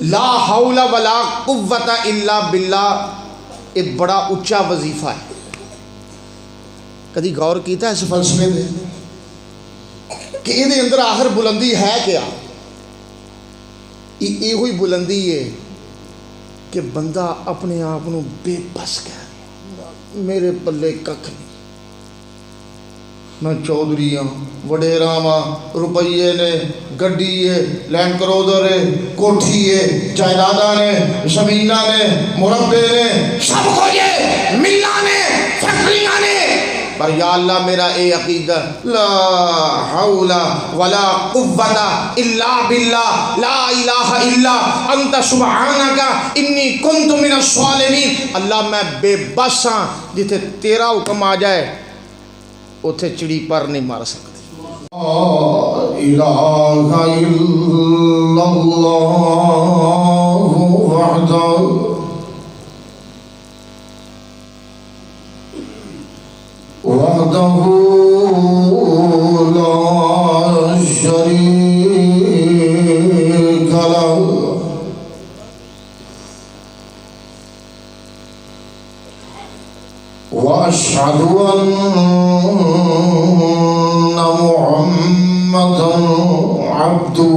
لا حول ولا قوت الا باللہ ایک بڑا اچا وظیفہ ہے. کدی غور کیتا اس فلسفے دے کہ یہ اندر آخر بلندی ہے کیا؟ یہ ہوئی بلندی ہے کہ بندہ اپنے آپ کو بے بس کہہ میرے پلے ککھ نہیں، میں چودھری ہاں، وڈیرا ہاں، روپیے نے، گڈی ہے، لینڈ کروزر ہے، کوٹھی ہے، جائیداداں نے، زمیناں نے، مربے نے، سب کچھ ہے، ملاں نے، فیکٹریاں نے، پر یا اللہ میرا اے عقیدہ لا حول ولا قوت الا باللہ لا الہ الا انت سبحانک انی کنت من الظالمین. اللہ میں بے بس ہاں، جتھے تیرا حکم آ جائے اتھے چڑی پر نہیں مار سکتی. لا الہ الا اللہ وحدہ وحدہ لا شریک لہ واشہد ان محمدا عبدہ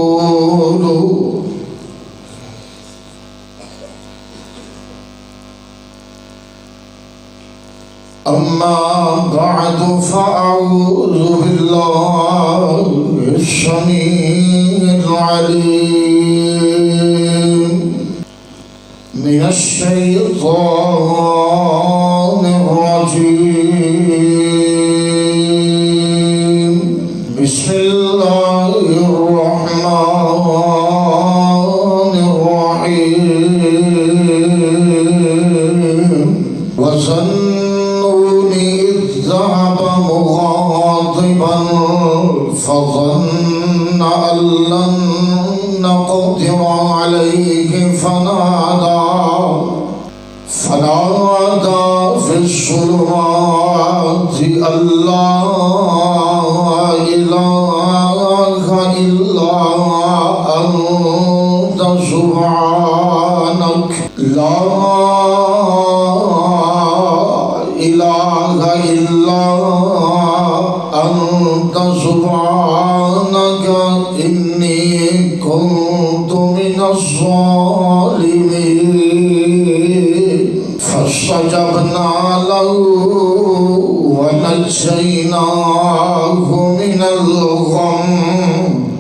ورسولہ. اما بعد فاعوذ باللہ السمیع العلیم من الشیطان الرجیم. بسم اللہ الرحمن الرحیم. وظنون اذ ذهب مغاضبا فظن ان لن نقدر عليه فنادى في الظلمات أن لا إله إلا أنت سبحانك لا إله إلا أنت سبحانك إني كنت من الظالمين. فاستجبنا له ونجيناه من الغم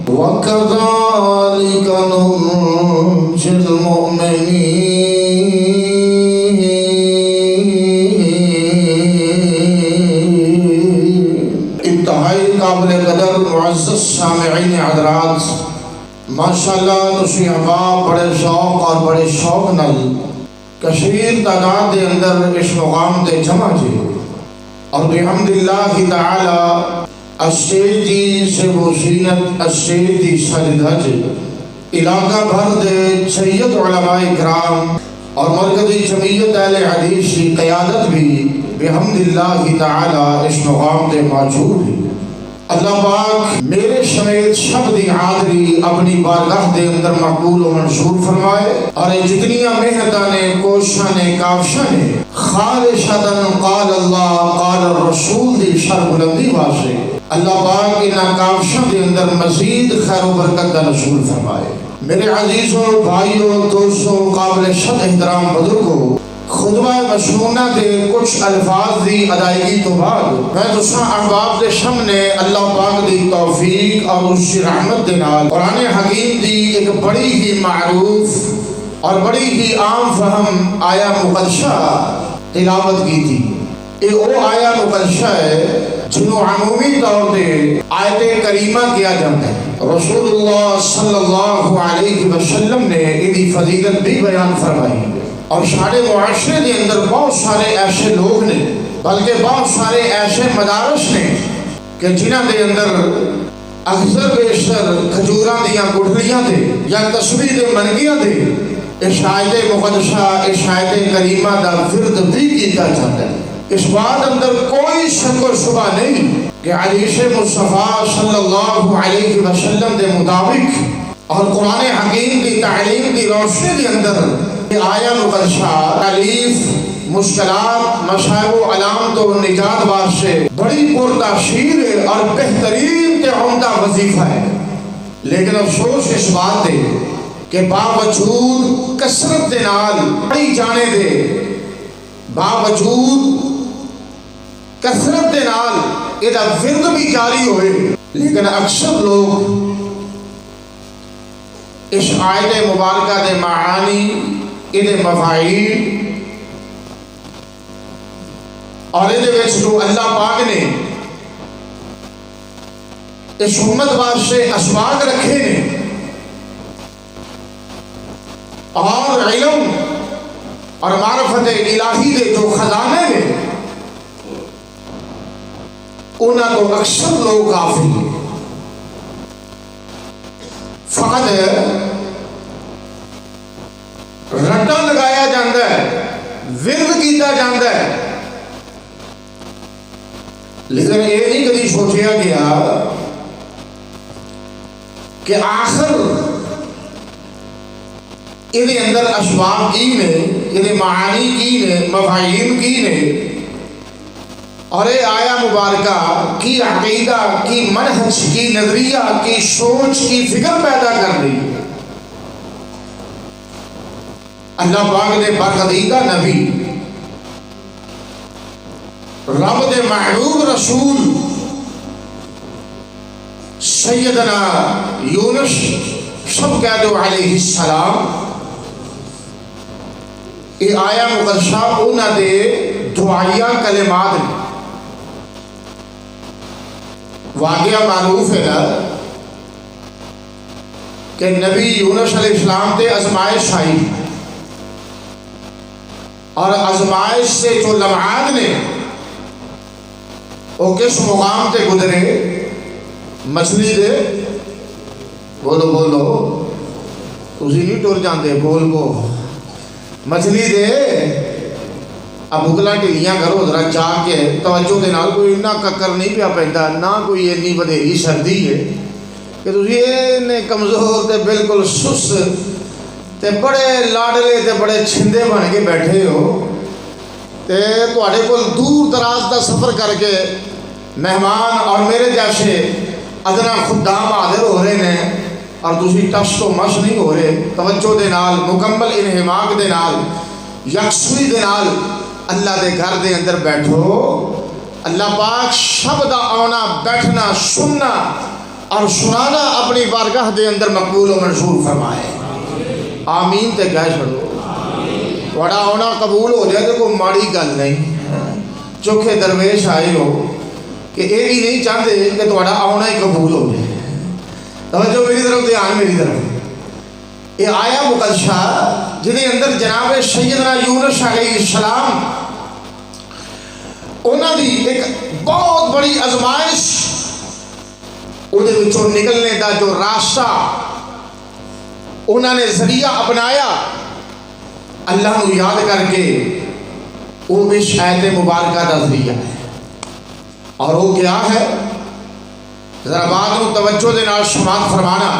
وكذلك ننجي المؤمنين. انتہائی قابل قدر معزز سامعین حضرات، ماشاءاللہ تسی احباب بڑے ذوق اور بڑے شوق نال کثیر تعداد دے اندر اس مقام تے جمع جی اور بحمداللہ تعالی اسٹیج دی سے وسینت اسٹیج دی سجدہ جی علاقہ بھر دے سید علماء کرام اور مرکزی جمعیت اہل حدیث کی قیادت بھی بحمداللہ تعالی اس مقام تے موجود ہے. اللہ پاک میرے سمیت سب دی حاضری اپنی بارگاہ دے اندر مقبول و منصور فرمائے اور جتنیاں محنتاں نے کوششاں نے کاوشاں نے خالصتاً قال اللہ قال الرسول دی شر بلندی واسطے اللہ پاک انہاں کاوشاں دے اندر مزید خیر و برکت دا نزول فرمائے. میرے عزیزوں، بھائیوں، دوستوں، قابل صد احترام بزرگوں، خطبہ مسنونہ دے کچھ الفاظ دی ادائیگی تو بعد میں دوسرا احباب دے سامنے اللہ پاک دی توفیق اور اس کی رحمت دے نال قرآن حکیم دی ایک بڑی ہی معروف اور بڑی ہی عام فہم آیا مقدسہ تلاوت کی تھی. یہ وہ آیا مقدسہ ہے جنہوں عمومی طور پہ آیت کریمہ کیا جاتا ہے. رسول اللہ صلی اللہ علیہ وسلم نے انہی فضیلت بھی بیان فرمائی اور سارے معاشرے کے اندر بہت سارے ایسے لوگ نے بلکہ بہت سارے ایسے مدارس نے کہ جنہاں دے اندر اکثر بیشتر کھجوراں دیاں گٹھلیاں دے یا تسبیح دے منگیاں دے اس آیت مقدسہ اس آیت کریمہ دا ورد بھی کیتا جاتا ہے. اس بات اندر کوئی شک و شبہ نہیں کہ حدیث مصطفیٰ صلی اللہ علیہ وسلم کے مطابق اور قرآن حکیم کی تعلیم کی روشنی کے اندر یہ آیا مقدسہ تکلیف مشکلات مسائل و علامت و نجات واسطے بڑی پرتاثیر ہے اور بہترین تے عمدہ وظیفہ ہے. لیکن افسوس اس بات ہے کہ باوجود کثرت دے نال پڑھی جانے دے باوجود کثرت دے نال یہ ورد بھی جاری ہوئے، لیکن اکثر لوگ اس آیت مبارکہ دے معانی یہ مفاہیم اور یہ جو اللہ پاک نے اس امت واسطے اسباق رکھے نے اور علم اور معرفت الہی دے جو خزانے نے انہاں کو اکثر لوگ غافل ہیں. فقط رٹا لگایا جاتا ہے، ورد کیتا جاتا ہے، لیکن یہ نہیں کبھی سوچیا گیا کہ آخر یہ اندر اسباب کی نے، یہ معانی کی نے، مفاہیم کی نے، اور یہ آیا مبارکہ کی عقیدہ کی منہج کی نظریہ کی سوچ کی فکر پیدا کر رہی ہے. اللہ پاک نے برگزیدہ نبی رب دے محبوب رسول سیدنا یونس سب کہہ دو علیہ السلام یہ آیا مقدسہ انہاں دے دعائیہ کلمات نے. واقعہ معروف ہے نا کہ نبی یونس علیہ السلام تے آزمائش آئی اور آزمائش سے جو لمحات نے وہ کس مقام تے گزرے؟ مچھلی دے بولو بولو تسی نہیں ٹر جاندے بول کو مچھلی دے اب اگلا ٹھلیاں کرو ذرا جا کے توجہ دے نال کوئی اتنا ککر نہیں پیا پیندا نہ کوئی اتنی بدھیری سردی ہے کہ تسی نے کمزور تے بالکل سست تے بڑے لاڈلے تے بڑے چھندے بن کے بیٹھے ہو تے تواڈے کول دور دراز دا سفر کر کے مہمان اور میرے جیسے ادنا خدام حاضر ہو رہے ہیں اور تسی ٹس تو مش نہیں ہو رہے. توجہ دے نال مکمل انہماک دے نال یکسوئی دے نال اللہ دے گھر دے اندر بیٹھو. اللہ پاک سب دا آنا بیٹھنا سننا اور سنانا اپنی بارگاہ دے اندر مقبول و منظور فرمائے. آمین تے کہہ چھڑو. تھوڑا آنا قبول ہو جائے تو کوئی ماڑی گل نہیں. چوکھے درویش آئے ہو کہ یہ بھی نہیں چاہتے کہ تھوڑا آنا ہی قبول ہو جائے. توجہ میری طرف دھیان میری طرف. یہ آیا مقدسہ جنہیں اندر جناب سیدنا یونس علیہ السلام انہوں دی ایک بہت بڑی آزمائش انہیں وچوں نکلنے دا جو راستہ انہوں نے ذریعہ اپنایا اللہ نو یاد کر کے وہ اس آیت مبارکہ دا ذریعہ ہے. اور وہ کیا ہے ذرا بات نو توجہ دے نال سماعت فرمانا.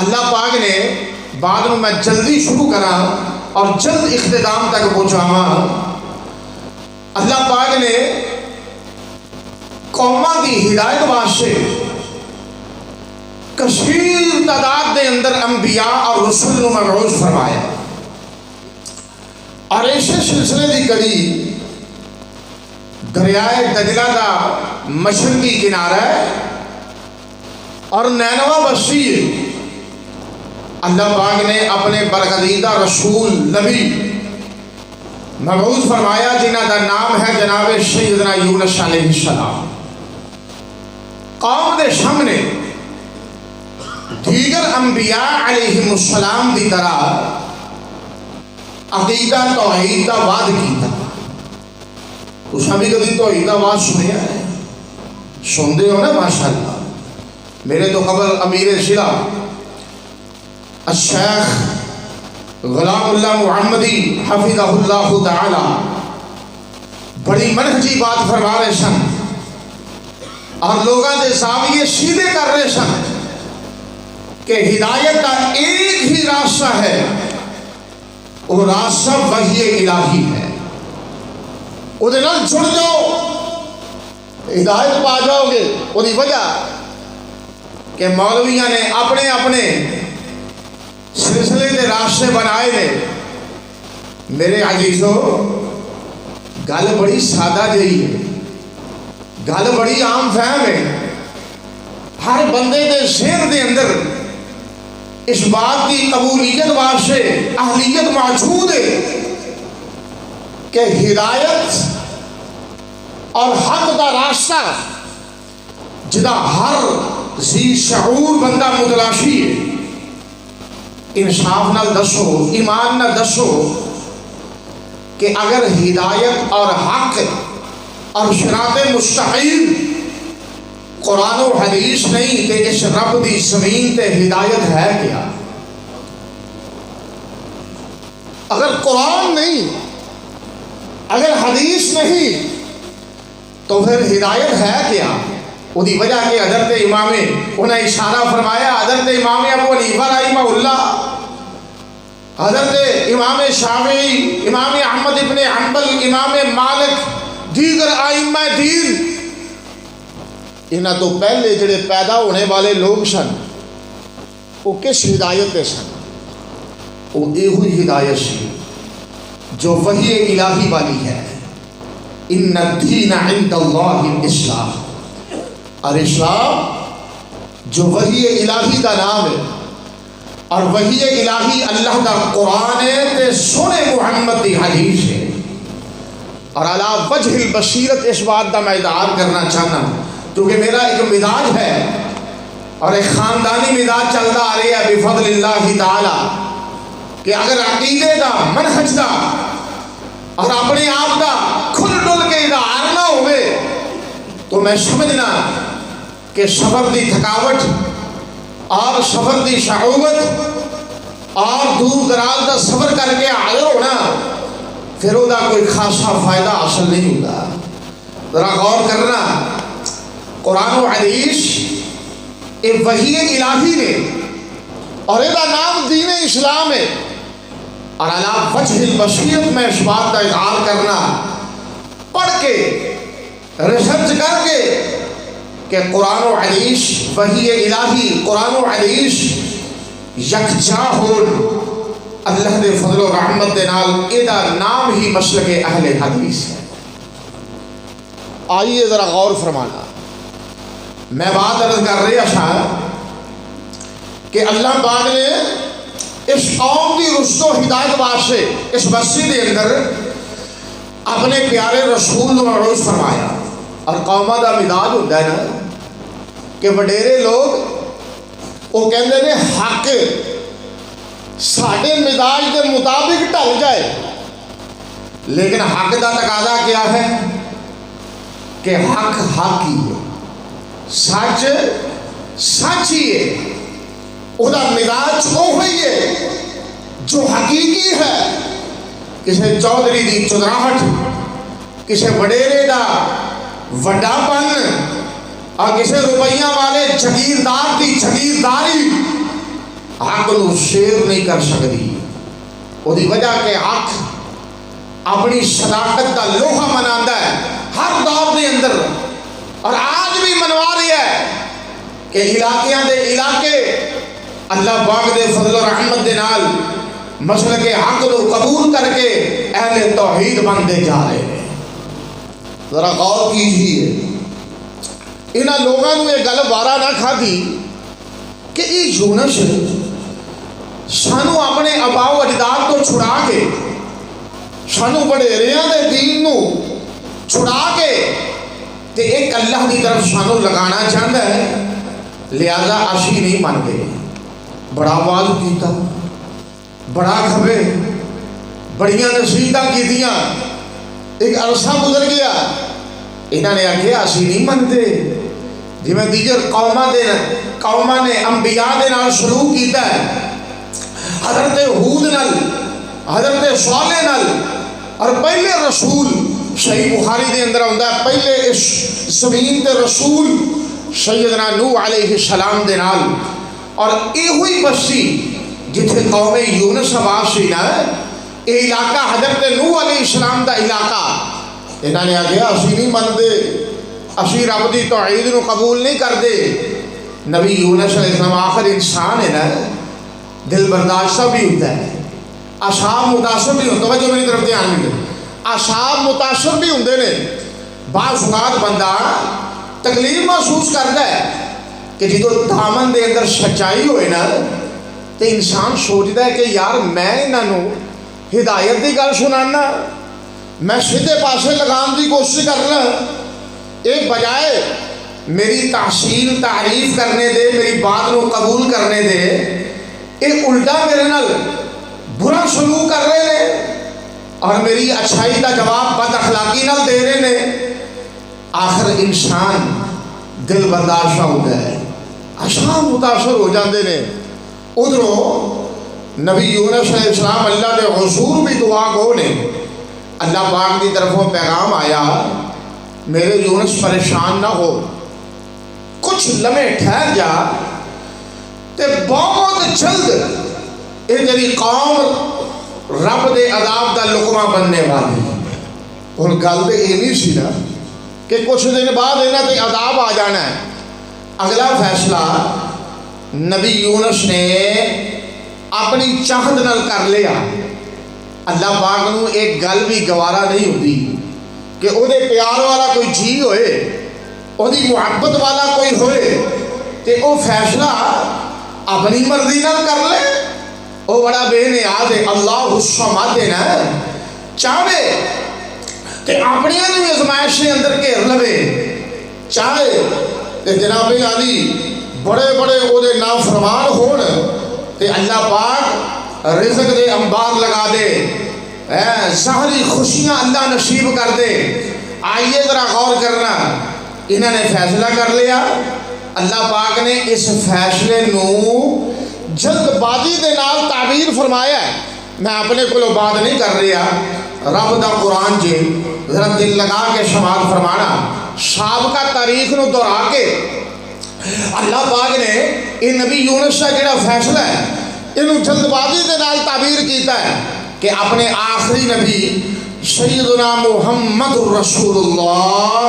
اللہ پاک نے بعد میں جلدی شروع کرا اور جلد اختتام تک پہنچاواں. اللہ پاک نے قوماں کی ہدایت واسطے کثیر تعداد دے اندر انبیاء اور رسول نو مبعوث فرمایا اور ایسے سلسلے دی کڑی دریائے دجلہ دا مشرقی کنارہ ہے اور نینوا بستی ہے. اللہ پاک نے اپنے برگزیدہ رسول نبی مبعوث فرمایا جنہ کا نام ہے جناب سیدنا یونس علیہ السلام. قوم دے سامنے دیگر انبیاء علیہ السلام دی طرح عقیدہ توحید دا وعد کیتا. اس نے بھی کبھی توحید دا وعد سنیا ہے؟ سندے ہو نا ماشاءاللہ. میرے تو قبل امیر شرع الشیخ غلام اللہ محمدی حفظہ اللہ تعالی بڑی منہجی بات فرما رہے سن اور لوگاں دے زاویے سیدھے کر رہے سن کہ ہدایت کا ایک ہی راستہ ہے، وہ راستہ وحی الہی ہے، وہ جڑ جاؤ ہدایت پا جاؤ گے۔ وہی وجہ کہ مولویاں نے اپنے اپنے سلسلے کے راستے بنائے نے۔ میرے عزیزو، گل بڑی سادہ جہی ہے، گل بڑی عام فہم ہے، ہر بندے دے ذہن دے اندر اس بات کی قبولیت واسطے اہلیت موجود ہے کہ ہدایت اور حق دا راستہ جدا ہر ذی شعور بندہ متلاشی ہے۔ انصاف نال دسو، ایمان نال دسو کہ اگر ہدایت اور حق اور صراط مستقیم قرآن و حدیث نہیں تے اس رب دی زمین تے ہدایت ہے کیا؟ اگر قرآن نہیں، اگر حدیث نہیں تو پھر ہدایت ہے کیا؟ وہی وجہ کہ حضرت امام انہیں اشارہ فرمایا، حضرت امام ابو حنیفہ رحمہ اللہ، حضرت امام شافعی، امام احمد ابن حنبل، امام مالک، دیگر ائمہ دین، انہاں تو پہلے جڑے پیدا ہونے والے لوگ سن وہ کس ہدایت پہ سن؟ وہ یہ ہدایت سی جو وحی الہی والی ہے۔ ان الدین عند اللہ الاسلام، اور اسلام جو وحی الہی کا نام ہے، اور وحی الہی اللہ کا قرآن ہے تے سونے محمد کی حدیث ہے۔ اور علی وجہ البصیرت اس بات کا میں اظہار کرنا چاہنا کیونکہ میرا ایک مزاج ہے اور ایک خاندانی مزاج چلتا آ رہا ہے بفضل اللہ تعالی کہ اگر عقیدے دا، منہج دا اور اپنے آپ دا کھل ڈل کے اظہار نہ ہوئے تو میں سمجھنا کہ سفر دی تھکاوٹ اور سفر دی شعوبت اور دور دراز دا سفر کر کے حاضر ہونا پھر وہ کوئی خاصا فائدہ حاصل نہیں ہوتا۔ ذرا غور کرنا، قرآن و حدیث ایک وحی الہی نے اور یہ نام دین اسلام ہے، اور علی وجہ البصیرت میں اس بات کا اظہار کرنا، پڑھ کے ریسرچ کر کے کہ قرآن و حدیث وحی الہی، قرآن و حدیث یکجا ہو اللہ دے فضل و رحمت دے نال، ایدا نام ہی مسلک اہل حدیث ہے۔ آئیے ذرا غور فرمانا، میں بات عرض کر رہا تھا کہ اللہ پاک نے اس قوم کی رشد و ہدایت واسطے اس بستی دے اندر اپنے پیارے رسول کو مبعوث فرمایا۔ اور قومہ دا مزاج ہوتا ہے نا کہ وڈیرے لوگ وہ کہندے نے حق ساڈے مزاج کے مطابق ڈل جائے، لیکن حق دا تقاضا کیا ہے کہ حق حق ہی ہے، سچ سچ ہی ہے، وہ مزاج وہی ہے جو حقیقی ہے۔ کسی چودھری دی چودراہٹ، کسی وڈیرے دا وڈا پن اور کسی روپیہ والے جگیردار کی جگیرداری حق نو شیر نہیں کر سکتی۔ وہی وجہ کہ حق اپنی صداقت کا لوہا مناتا ہے ہر دور کے اندر، اور آج بھی منوا رہی ہے کہ علاقیاں دے علاقے اللہ پاک دے فضل و رحمت دے نال مسلک حق کو قبول کر کے اہل توحید بنتے جا رہے ہیں۔ ذرا غور کیجیے، انہاں لوگوں نے یہ گل وارا نہ کھادی کہ یہ یونس سانو اپنے آبا و اجداد تو چھڑا کے، سانو وڈیریاں دے دین نو چھڑا کے تے ایک اللہ کی طرف سانو لگانا چاہتا ہے، لہذا اسی نہیں مانتے۔ بڑا آواز کیتا، بڑا کھبے، بڑیاں نصیحتاں کیتیاں، ایک عرصہ گزر گیا، انہوں نے آخیا اسی نہیں مانتے۔ جی میں دیگر قوماں نے انبیاء دے نال سلوک کیتا ہے، حضرت ہود نال، حضرت صالح نال، اور پہلے رسول صحیح بخاری دے اندر آتا ہے پہلے اس زمین تے رسول سیدنا نوح علیہ السلام دے نال، اور یہ ہوئی بستی جتھے قوم یونس آباد سی نا، یہ علاقہ حضرت نوح علیہ السلام دا علاقہ، انہوں نے آگیا اسی نہیں مانتے، اسی رب دی توحید نو قبول نہیں کرتے۔ نبی یونس علیہ السلام آخر انسان ہے نا، دل برداشتہ بھی ہوتا ہے، اصحاب متاثر بھی ہوتا ہے، توجہ میری طرف دھیان نہیں دے، اصحاب متاثر بھی ہوتے ہیں۔ بعض اوقات بندہ تکلیف محسوس کرتا ہے کہ جدو دامن دے اندر سچائی ہوئے نا تو انسان سوچتا ہے کہ یار میں انہوں ہدایت کی گل سنانا، میں سیدھے پاسے لگان کی کوشش کرنا، ایک بجائے میری تحسین تعریف کرنے دے، میری بات کو قبول کرنے دے، ایک الٹا میرے نال برا سلوک کر رہے ہیں اور میری اچھائی کا جواب بد اخلاقی نال دے رہے ہیں۔ آخر انسان دل برداشتہ ہوتا ہے، اشام متاثر ہو جاتے ہیں۔ ادھروں نبی یونس علیہ السلام اللہ کے حضور بھی دعا کو نے، اللہ پاک کی طرفوں پیغام آیا میرے یونس پریشان نہ ہو، کچھ لمحے ٹھہر جا تے بہت جلد یہ جڑی قوم رب دے عذاب دا لقمہ بننے والی۔ اور گل تو یہ نہیں سی نا کہ کچھ دن بعد انہاں تے عذاب آ جانا ہے۔ اگلا فیصلہ نبی یونس نے اپنی چاہت نال کر لیا۔ اللہ پاک نو ایک گل بھی گوارا نہیں ہوتی کہ او دے پیار والا کوئی جی ہوئے، او دی محبت والا کوئی ہوئے تے او فیصلہ اپنی مرضی نال کر لے۔ او بڑا بے نیاز ہے، اللہ الصمد ہے نا، چاہے تے اپنی بھی ازمائش کے اندر گھیر لوے، چاہے تے جناب علی بڑے بڑے او دے نافرمان ہون تے اللہ پاک رزق دے انبار لگا دے، ظاہری خوشیاں اللہ نصیب کر دے۔ آئیے ذرا غور کرنا، انہوں نے فیصلہ کر لیا، اللہ پاک نے اس فیصلے نو جلد بازی دے نال تعبیر فرمایا ہے۔ میں اپنے کو بات نہیں کر رہا، رب دا قرآن جے ذرا دل لگا کے شمار فرمانا، سابقہ تاریخ نو دہرا کے اللہ پاک نے یہ نبی یونس کا جڑا فیصلہ ہے انہوں جلد بازی دے نال تعبیر کیتا ہے کہ اپنے آخری نبی سیدنا محمد رسول اللہ،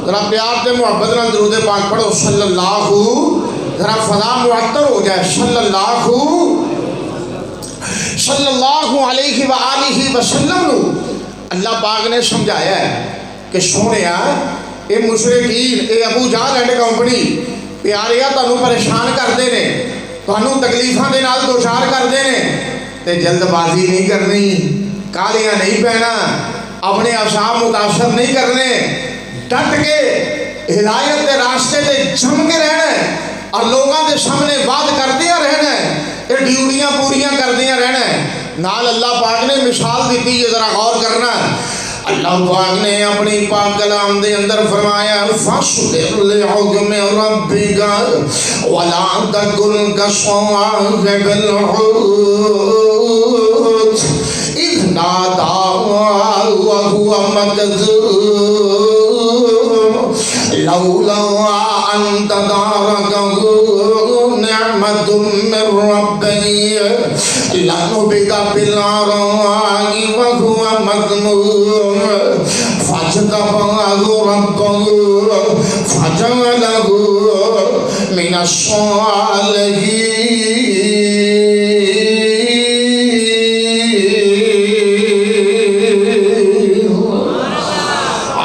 ذرا پیار تے محبت نال درود پاک پڑھو، صلی اللہ، ذرا فضا معطر ہو جائے، صلی اللہ علیہ وآلہ وسلم نو اللہ پاک نے سمجھایا ہے کہ سونیا اے مشرکین، اے ابو جہل اینڈ کمپنی پیاریا تانوں پریشان کرتے ہیں، تانوں تکلیفاں دے نال دوچار کرتے ہیں، تے جلد بازی نہیں کرنی، کالیاں نہیں پہنا، اپنے اصحاب متاثر نہیں کرنے، ڈٹ کے ہدایت کے راستے تے جم کے رہنا ہے اور لوگوں کے سامنے بات کردیا رہنا ہے، یہ ڈیوٹیاں پوریاں کردیا رہنا ہے۔ نال اللہ پاک نے مثال دیتی ہے، ذرا غور کرنا۔ اللہ پاک نے اپنی پاک کلام دے اندر فرمایا فَاصْبِرْ لِحُکْمِ رَبِّكَ وَلَا تَكُنْ كَصَاحِبِ الْحُوتِ إِذْ نَادَىٰ وَهُوَ مَكْظُومٌ لَوْلَا أَن تَدَارَكَهُ نِعْمَةٌ مِّن رَّبِّهِ لَنُبِذَ بِالْعَرَاءِ وَهُوَ مَذْمُومٌ فَاجْتَبَاهُ رَبُّهُ فَجَعَلَهُ مِنَ الصَّالِحِينَ۔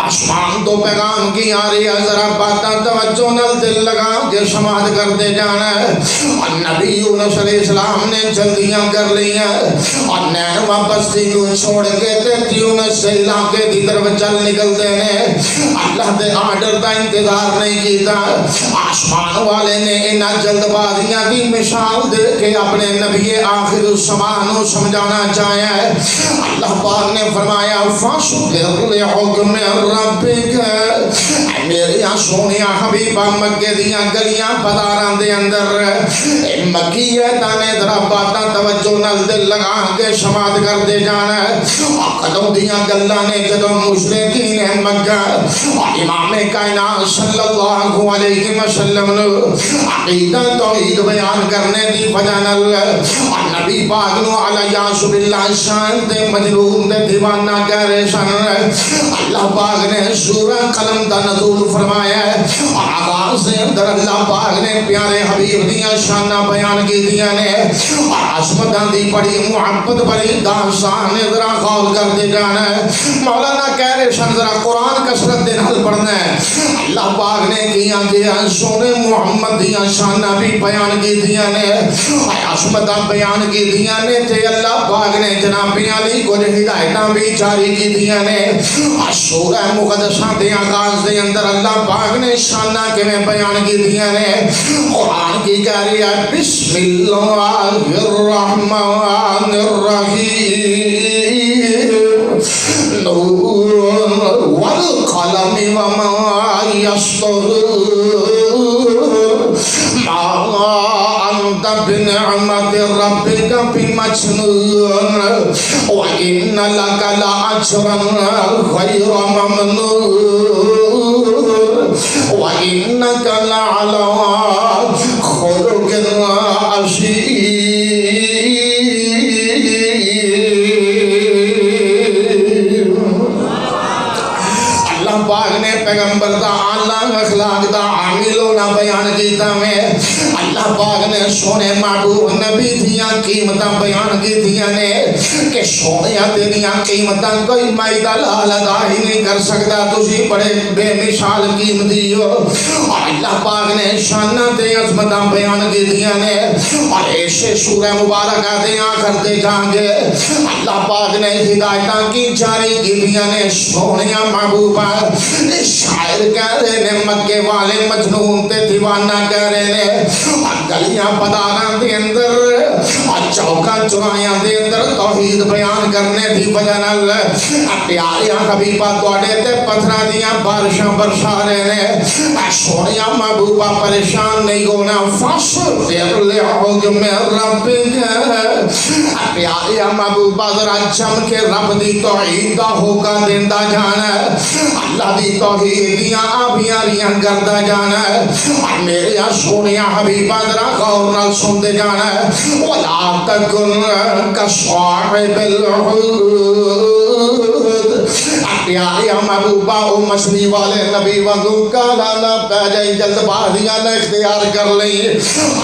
آسمان تو پیغام کی آ رہی ہے، ذرا باتاں توجہ نال دل لگا کے سماعت کرتے جانا ہے۔ اور نبی یونس علیہ السلام نے جلدیاں کر لیا اور نینوا بستی کو چھوڑ کے یونس سے علاقے کی طرف چل نکلتے ہیں۔ اللہ دے آرڈر کا انتظار نہیں کیتا، آسمان والے نے انہاں جلد بازیاں کی مثال دے کے اپنے نبی آخر الزمان کو سمجھانا چاہیا ہے۔ اللہ پاک نے فرمایا فَاصْبِرْ لِحُکْمِ رَبِّكَ، میرے سونیا حبیبہ مکے دیاں گلیاں بازاراں دے اندر مکی ہے تانے ذرا باتاں توجہ نال دل لگا کے سماعت کرتے جانا ہے کدوں دیاں گلاں نے جدوں مشرکین مکہ امام کائنات صلی اللہ علیہ وسلم نے عقیدہ توحید بیان کرنے دی وجہ نال نبی پاک نو علیہ باللہ شان تے مجنون تے دیوانہ کہہ رہے سن اللہ پاک نے سورہ قلم دا نزول فرمایا ہے اور آغاز سے اندر اللہ پاک نے پیارے حبیب دیاں شانہ بیان کی دیاں نے اور عظمتاں دی بڑی محبت بڑی داستان ذرا غور کرتے جانا ہے مولانا کہہ رہے سن ذرا قرآن کثرت دے نال پڑھنا ہے اللہ پاک نے کیاں گیا سونے محمد دیاں شانہ بھی بیان کی دیاں نے عظمتاں بیان کی دیاں نے تے اللہ پاک نے جناب علی کو ہدایتاں بھی جاری کی دیاں نے سورہ مقدسہ دے آغاز دے اندر اللہ پاک نے شانہ کے میں بیان کی دیاں نے قرآن کی کہہ رہی ہے بسم اللہ الرحمن الرحیم والقلم وما يسطرون ما أنت بنعمة ربك بمجنون وإن لك لأجرا غير ممنون وإنك لعلى خلق عظيم پاک نے پیغمبر دا اعلی اخلاق دا عامل ہونا بیان کیتا میں اللہ پاک نے سونے محبوب نبی دیاں قیمتاں بیان کیتیاں نے کہ سونیاں تیریاں قیمتاں کوئی مائدہ لال ادا ہی نہیں کر سکتا تسی بڑے بے مثال قیمتی ہو اور اللہ پاک نے شانہ تے عظمتاں بیان کیتیاں نے اور ایسے سورہ مبارکہ دے آخر دے جانگے اللہ پاک نے ہدایتاں کی جاری کیتیاں نے سونیاں محبوبہ شاعر کہہ رہے نے مکے والے مجنون تے دیوانہ کہہ رہے نے گلیاں پداراں دے اندر چوکاں چرائیاں دے اندر توحید بیان کرنے دی وجہ نال پیاریاں حبیبہ تواڈے تے پتھراں دیاں بارشاں برسا رہے نے سونیاں محبوبہ پریشان نہیں ہونا فاصبر لحکم ربک پیاریاں محبوبہ ذرا جم کے رب دی توحید دا ہوکا دیندا جانا اللہ دی توحید دیاں آبیاں ریاں کردا جانا ہے اور میرے سونیاں حبیبہ ذرا غور نال سنتے جانا ہے وَلَا تَكُنْ كَصَاحِبِ الْحُوتِ پیاریا محبوبہ او مچھلی والے نبی وانگو کالا نہ پہ جائی جلد بازیاں نہ اختیار کر لیں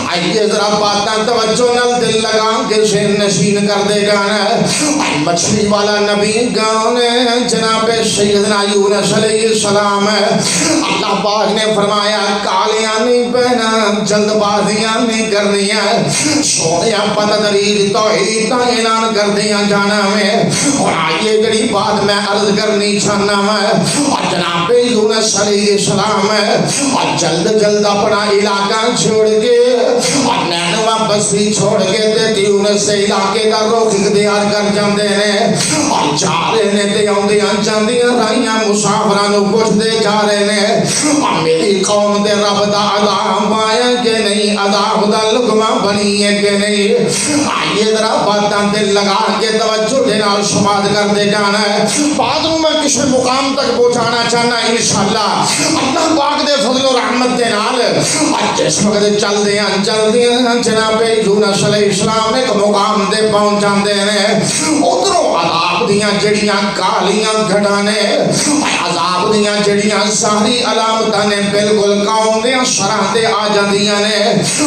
آئیے ذرا باتاں توجہ نل دل لگا کے شین نشین کر دے جانا ہے مچھلی والا نبی گانے جناب سیدنا یونس علیہ السلام ہے اللہ پاک نے فرمایا کالیاں نہیں پہنا جلد بازیاں نہیں کرنی ہے سونیاں پتہ دریج توحید کا اعلان کر دیا جانا ہے اور آئیے جڑی بات میں عرض کرنی چھانا ہے اور جناب یونس علیہ السلام ہے اور جلد جلد اپنا علاقہ چھوڑ کے اور نینوہ بسری چھوڑ کے تے یونس سے علاقے کا رخ اختیار کر جاندے نے اور جا رہے نے تے آندیاں جاندیاں رائیاں مسافرانوں پوچھ دے جا رہے نے اور میری قوم دے رب دا عذاب آیا کہ نہیں عذاب دا لقمہ بنی ہے کہ نہیں آئیے ذرا باتاں دل لگا کے توجہ دینا سماعت کر دے جانا ہے بعد میں کسی مقام تک پہنچانا چاہنا انشاءاللہ اللہ پاک دے فضل و رحمت دے نال اور جس وقت چل دیاں جناب یونس علیہ السلام ایک مقام دے پہنچ جاندے نے ادھروں عذاب دیاں جڑیاں کالیاں گھڑانے عذاب دیاں جڑیاں ظاہری علامتاں نے بالکل قوم دیاں شرح تے آ جاندیاں نے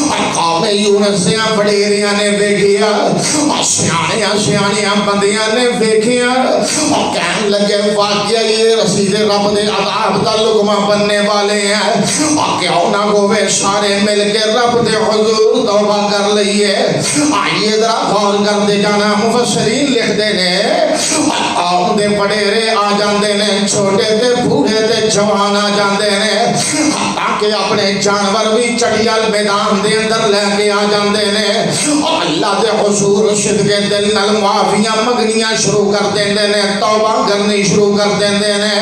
اور قوم یونس دیاں وڈیریاں نے ویکھیا اور سیاںیاں بندیاں نے ویکھیا اور کہنے لگے واقعہ یہ رسید رب دے عذاب دا لقمہ بننے والے ہیں اور کیوں نہ ہوئے سارے مل کے رب دے حضور توبہ کر لئیے آئیے ذرا غور کر دے جانا مفسرین لکھ دے نے قوم دے بڑے آ جاندے نے چھوٹے تے بوڑھے تے جوان آ جاندے نے تاکہ اپنے جانور بھی چڑیال میدان دے اندر لے کے آ جاندے نے اور اللہ دے حضور صدقے دل نال معافیاں منگنیاں شروع کر دیندے نے توبہ کرنی شروع کر دیندے نے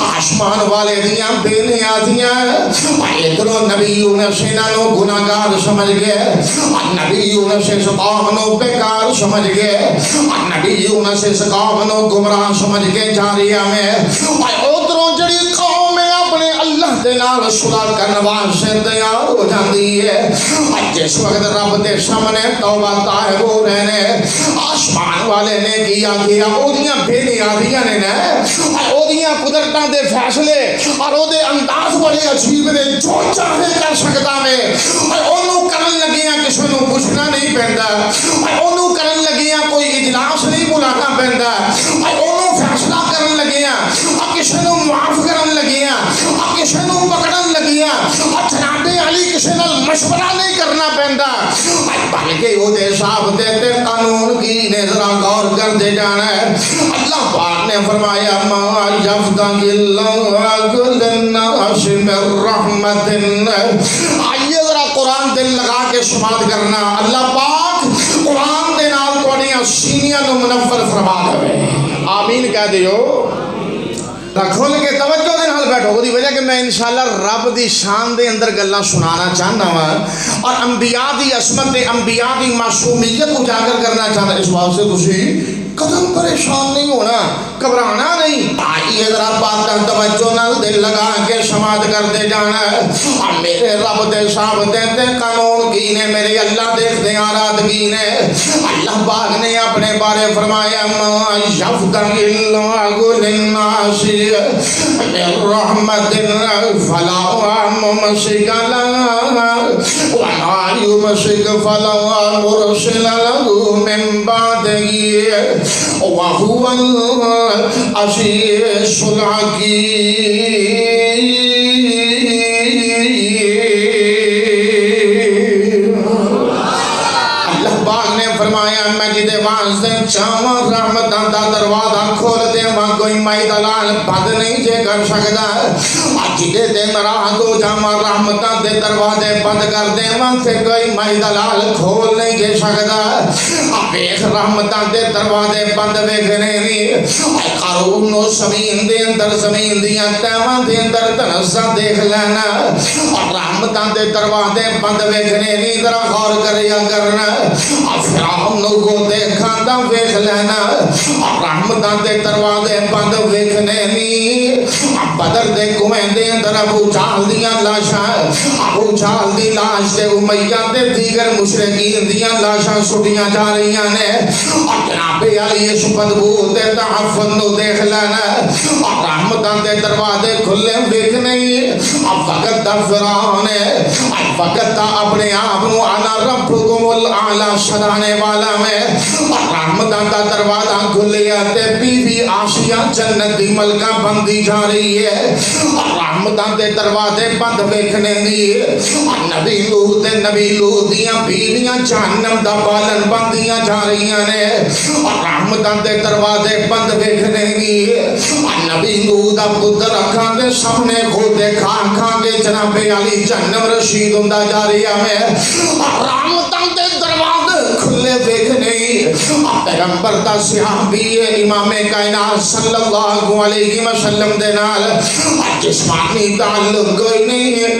آسمان والے دیاں بے نیازیاں ادھروں نبی یونس انہاں نو گناہگار سمجھ گئے نبی یونس اس قوم نو بیکار سمجھ گئے نبی یونس اس قوم نو گمراہ سمجھ کے جاریہ میں ادھروں جڑی قوم ہے اپنے اللہ دے نال صلح کرن واسطے تیار ہو جاندی ہے جس وقت رب دے سامنے توبہ طائب ہو رہے نے آسمان والے نے کیا اودیاں بے نیازیاں نے اودیاں قدرتاں دے فیصلے اور او دے انداز بڑے عجیب نے جو چاہے کر سکتا میں اونوں کرن لگیاں کسے نوں پوچھنا نہیں پیندا اونوں کرن لگیاں کوئی اجلاس نہیں بلانا پیندا اونوں فیصلہ کرن لگیاں کسے نوں معاف کرن لگیاں کسے نوں پکڑن لگیاں جناب علی کسے نال مشورہ نہیں کرنا پیندا بلکہ او دے صاحب تے قانون کی نے ذرا غور کر دے جانا ہے اللہ پاک نے فرمایا ما یفتح اللہ للناس من رحمت آئیے ذرا قرآن دل لگا کے سماعت کرنا اللہ پاک قرآن دے نال تواڈیاں سینیاں نو منور فرما دے آمین کہہ دیو کھول کے توجہ دے نال بیٹھو وہ دی وجہ کہ میں انشاءاللہ رب دی شان دے اندر گلاں سنانا چاہنا ہاں اور انبیاء دی عصمت انبیاء دی معصومیت اجاگر کرنا چاہنا اس واسطے تسی قدم پریشان نہیں ہونا گھبرانا نہیں آئیے ذرا بات کر توجہ نال دل لگا کے سماعت کرتے جانا اور میرے رب دے صاحب دے قانون کی نے میرے اللہ دیکھتے آرات کی نے اللہ پاک نے اپنے بارے فرمایا ما یفتح اللہ للناس من رحمت فلا ممسک لها وما يمسك فلا مرسل له من بعده وهو العزيز الحكيم اللہ پاک نے فرمایا میں جدے واسطے چاہواں رحمتاں دا دروازہ کھول دیواں کوئی مائی دلال بند نہیں جے کر سکدا جدے تے ناراض ہو جاواں رحمتاں دے دروازے بند کر دیواں تے کوئی مائی دلال کھول نہیں جے سکدا ویکھ رحمتاں دے دروازے بند ویکھنے نہیں قارون نو زمین دے اندر زمین دیاں تہواں دے اندر تنزا دیکھ لینا اور رحمتاں دے دروازے بند ویکھنے نہیں ذرا غور کریا کرنا فرعون کو دیکھاں تا ویکھ لینا رحمتاں دے دروازے بند ویکھنے نہیں بدر دے کنویں دے اندر ابو جہل دیاں لاشاں ابو جہل دی لاش تے امیہ تے دیگر مشرکین دیاں لاشاں سٹیاں جا رہیاں نے اور جناب علی اس بدبو تے تحفظ نو دیکھ لینا اور رحمتاں دے دروازے کھلے ویکھ نہیں اب وقت دا فرعون اب وقت دا اپنے آپ نو انا ربکم الاعلی سدانے والا میں اور رحمتاں دا دروازہ کھلیا تے بیوی آسیہ جنت دی ملکہ بندی جا رہی ہے اور رحمتاں دے دروازے بند ویکھنے دی اور نبی لوط دیاں بیویاں جہنم دا بالن بندیاں جا رہیاں نے اور رحمتاں دے دروازے بند ویکھنے دی اور نبی لوط دا پتر اکھاں دے سامنے کھوتے کھا کے جناب علی جہنم رشید ہوندا جا رہیا میں اور رحمتاں دے دروازے کھلے ویکھنے پیغمبر دا صحابی امام کائنات صلی اللہ علیہ وسلم دے نال جسمانی تعلق کوئی نہیں ہے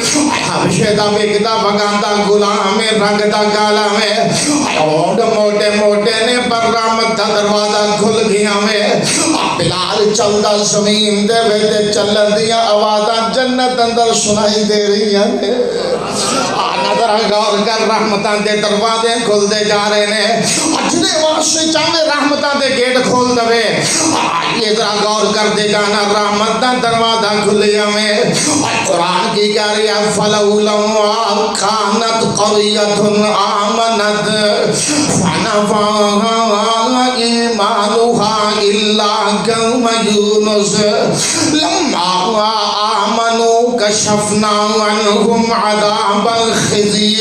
حبشے دا وکدا وگاندا غلام رنگ دا کالا میں موٹے موٹے نے پر رحمت دا دروازہ کھل گیا میں بلال چلدا زمین دے وچ چلن دیاں آوازاں جنت اندر سنائی دے رہی ہیں نظر غور کر رحمتاں دے دروازے کھل دے جا رہے ہیں اجلے واسطے چاہے رحمتاں دے گیٹ کھول دے آئیے ذرا غور کر دے جانا رحمت دا دروازہ کھلیا میں قرآن کی کہہ رہی ہے فلولا کانت قریۃ آمنت فنفعها ایمانها الا قوم یونس لما آمنوا کشفنا عنهم عذاب الخزي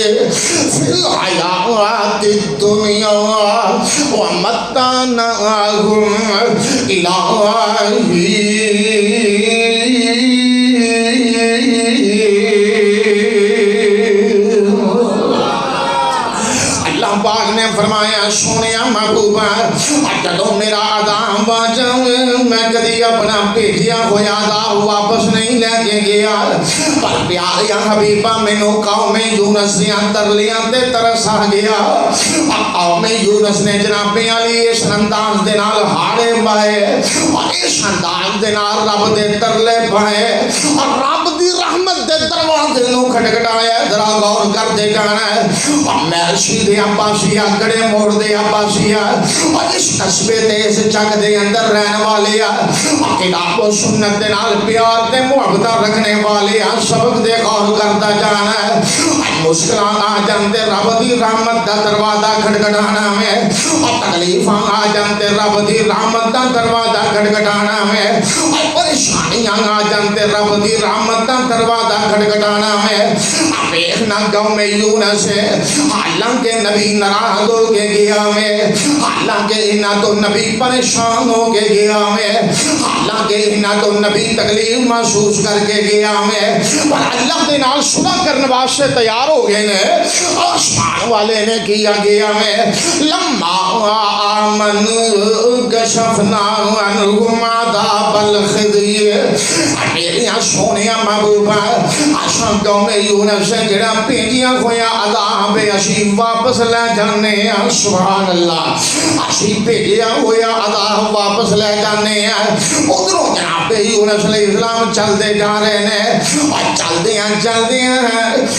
في الحياة الدنيا ومتعناهم إلى حين فرمایا سونیا محبوبہ جدوں میرا عذاب آ جاوے میں کدی اپنا بھیجیا ہویا عذاب واپس نہیں لے کے گیا پر پیاریا حبیبہ مینوں قوم یونس دیاں ترلیاں تے ترس آ گیا قوم یونس نے جناب علی اس انداز دے نال ہاڑے پائے اور اس انداز دے نال رب دے ترلے پائے اور رب دی رحمت دے دروازے نو کھٹکھٹایا ذرا غور کر دے جانا ہے اور میرشی دے عباسیہ گڑے موڑ دے عباسیہ اور اس قصبے تے اس جگ دے اندر رہن والے اور کتاب و سنت دے نال پیار تے محبت رکھنے والے سبق دے غور کرتا جانا ہے مشکلات آ جانتے رب دی رحمت دا دروازہ کھٹکھٹانا میں اور تکلیفاں آ جانتے رب دی رحمت دا دروازہ کھٹکھٹانا میں اور پریشانیاں آ جانتے رب دی رحمت دا دروازہ کھٹکھٹانا میں اب ایک قوم یونس ہے حالانکہ نبی ناراض ہو کے گیا میں حالانکہ انہاں تو نبی پریشان ہو کے گیا میں حالانکہ انہاں تو نبی تکلیف محسوس کر کے گیا میں پر اللہ دے نال صلح کرنے واسطے تیار ہو گئے نے آسمان والے نے کیا گیا میں لما آمن کشفنا عنہم عذاب الخزي میری سونیا محبوبہ آسان قوم یونس سے جڑا بھیجیا ہویا عذاب اسی واپس لے جانے ہیں سبحان اللہ اسی بھیجیا ہویا عذاب واپس لے جانے ہیں ادھروں جناب یونس علیہ السلام چلتے جا رہے ہیں اور چلتے ہیں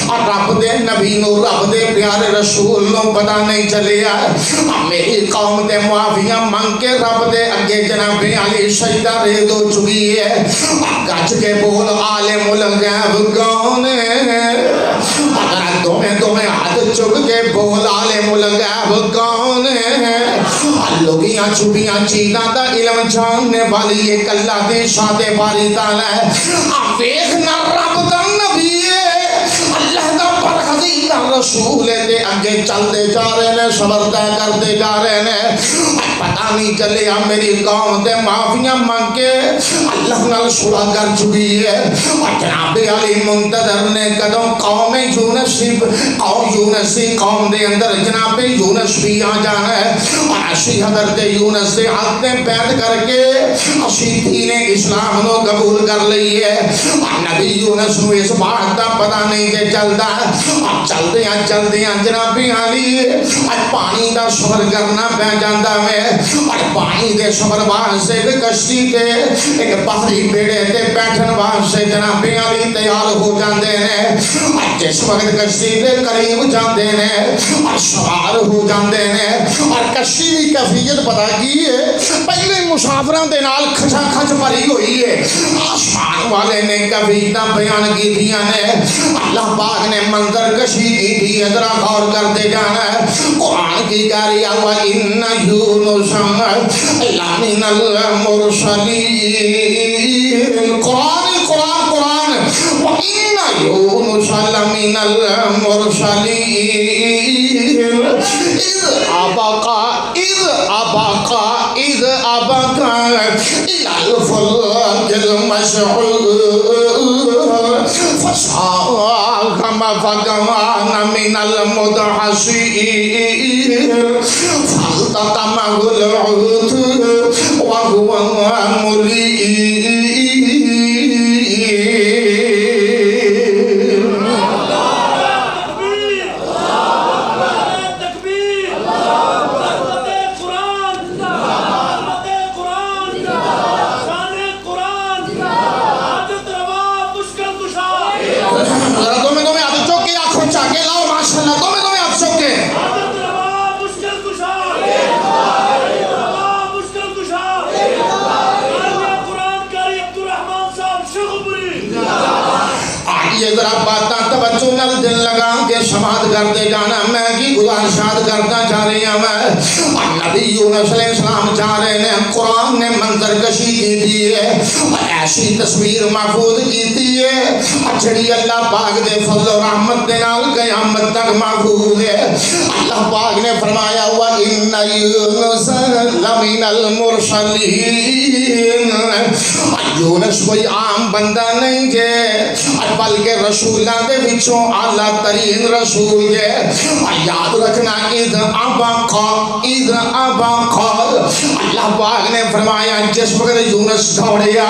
اور رب دے نبی نو رب دے پیارے رسول نو پتہ نہیں چلیا میری قوم تے معافیاں منگ کے رب دے اگے جناب علی سجدہ ریز ہو چکی ہے گچ کے بول عالم الغیب کون ہے اگر تمہیں ہاتھ چک کے بول عالم الغیب کون ہے لوگیاں چھپیاں چیزاں دا علم جاننے والی ایک اللہ دی شاد باری تعالی ہے ویکھنا رب دا نبی ہے اللہ دا برخزیدہ رسول دے اگے چلتے جا رہے ہیں صبر طے کرتے جا رہے ہیں پتہ نہیں چلیا میری قوم تے معافیاں مانگ کے اللہ نال صلح کر چکی ہے اور جناب علی منتظر نے کدوں قوم یونسی قوم دے اندر جناب یونس بھی آ جانا ہے اور اسی حضرت یونس سے ہاتھ میں بیعت کر کے اسی دین اسلام نو قبول کر لئی ہے اور نبی یونس نو اس بات دا پتہ نہیں کہ چلتا اور چلتے ہیں جناب علی اج پانی دا سفر کرنا پہ جاندا میں اور پانی دے سفر واسطے ایک کشتی تے ایک بحری بیڑے تے بیٹھن واسطے جناب علی تیار ہو جاندے نے اور جس وقت کشتی دے قریب جاندے نے اور سوار ہو جاندے نے اور کشتی دی کیفیت پتہ کی ہے پہلے مسافراں دے نال کھچا کھچ بھری ہوئی ہے آسمان والے نے کیفیتاں بیان کی دیاں نے اللہ پاک نے منظر کشی کی تھی ذرا غور کرتے جانا ہے قرآن کی کاری ہوا ان یونس لمن المرسلین قرآن وَإِنَّ يُونُسَ لَمِنَ الْمُرْسَلِينَ إِذْ أَبَقَ إِلَى الْفُلْكِ الْمَشْحُونِ فَسَاهَمَ فَكَانَ مِنَ الْمُدْحَضِينَ فَالْتَقَمَهُ الْحُوتُ وَهُوَ مُلِيمٌ دل لگا کے سماعت کرتے جانا میں کی گزارشات کرتا جا رہی ہوں میں نبی یونس علیہ السلام جا رہے ہیں قرآن نے منظر کشی کی تھی ہے اور ایسی تصویر محفوظ کی تھی ہے جڑی اللہ پاک دے فضل و رحمت دے نال قیامت تک محفوظ ہے اللہ پاک نے فرمایا ہوا ان یونس لمن المرسلین یونس کوئی عام بندہ نہیں ہے بلکہ بلکہ رسولاں دے وچوں اعلیٰ ترین رسول جے. یاد رکھنا اذ ابقا اللہ پاک نے فرمایا جس وقت یونس دوڑیا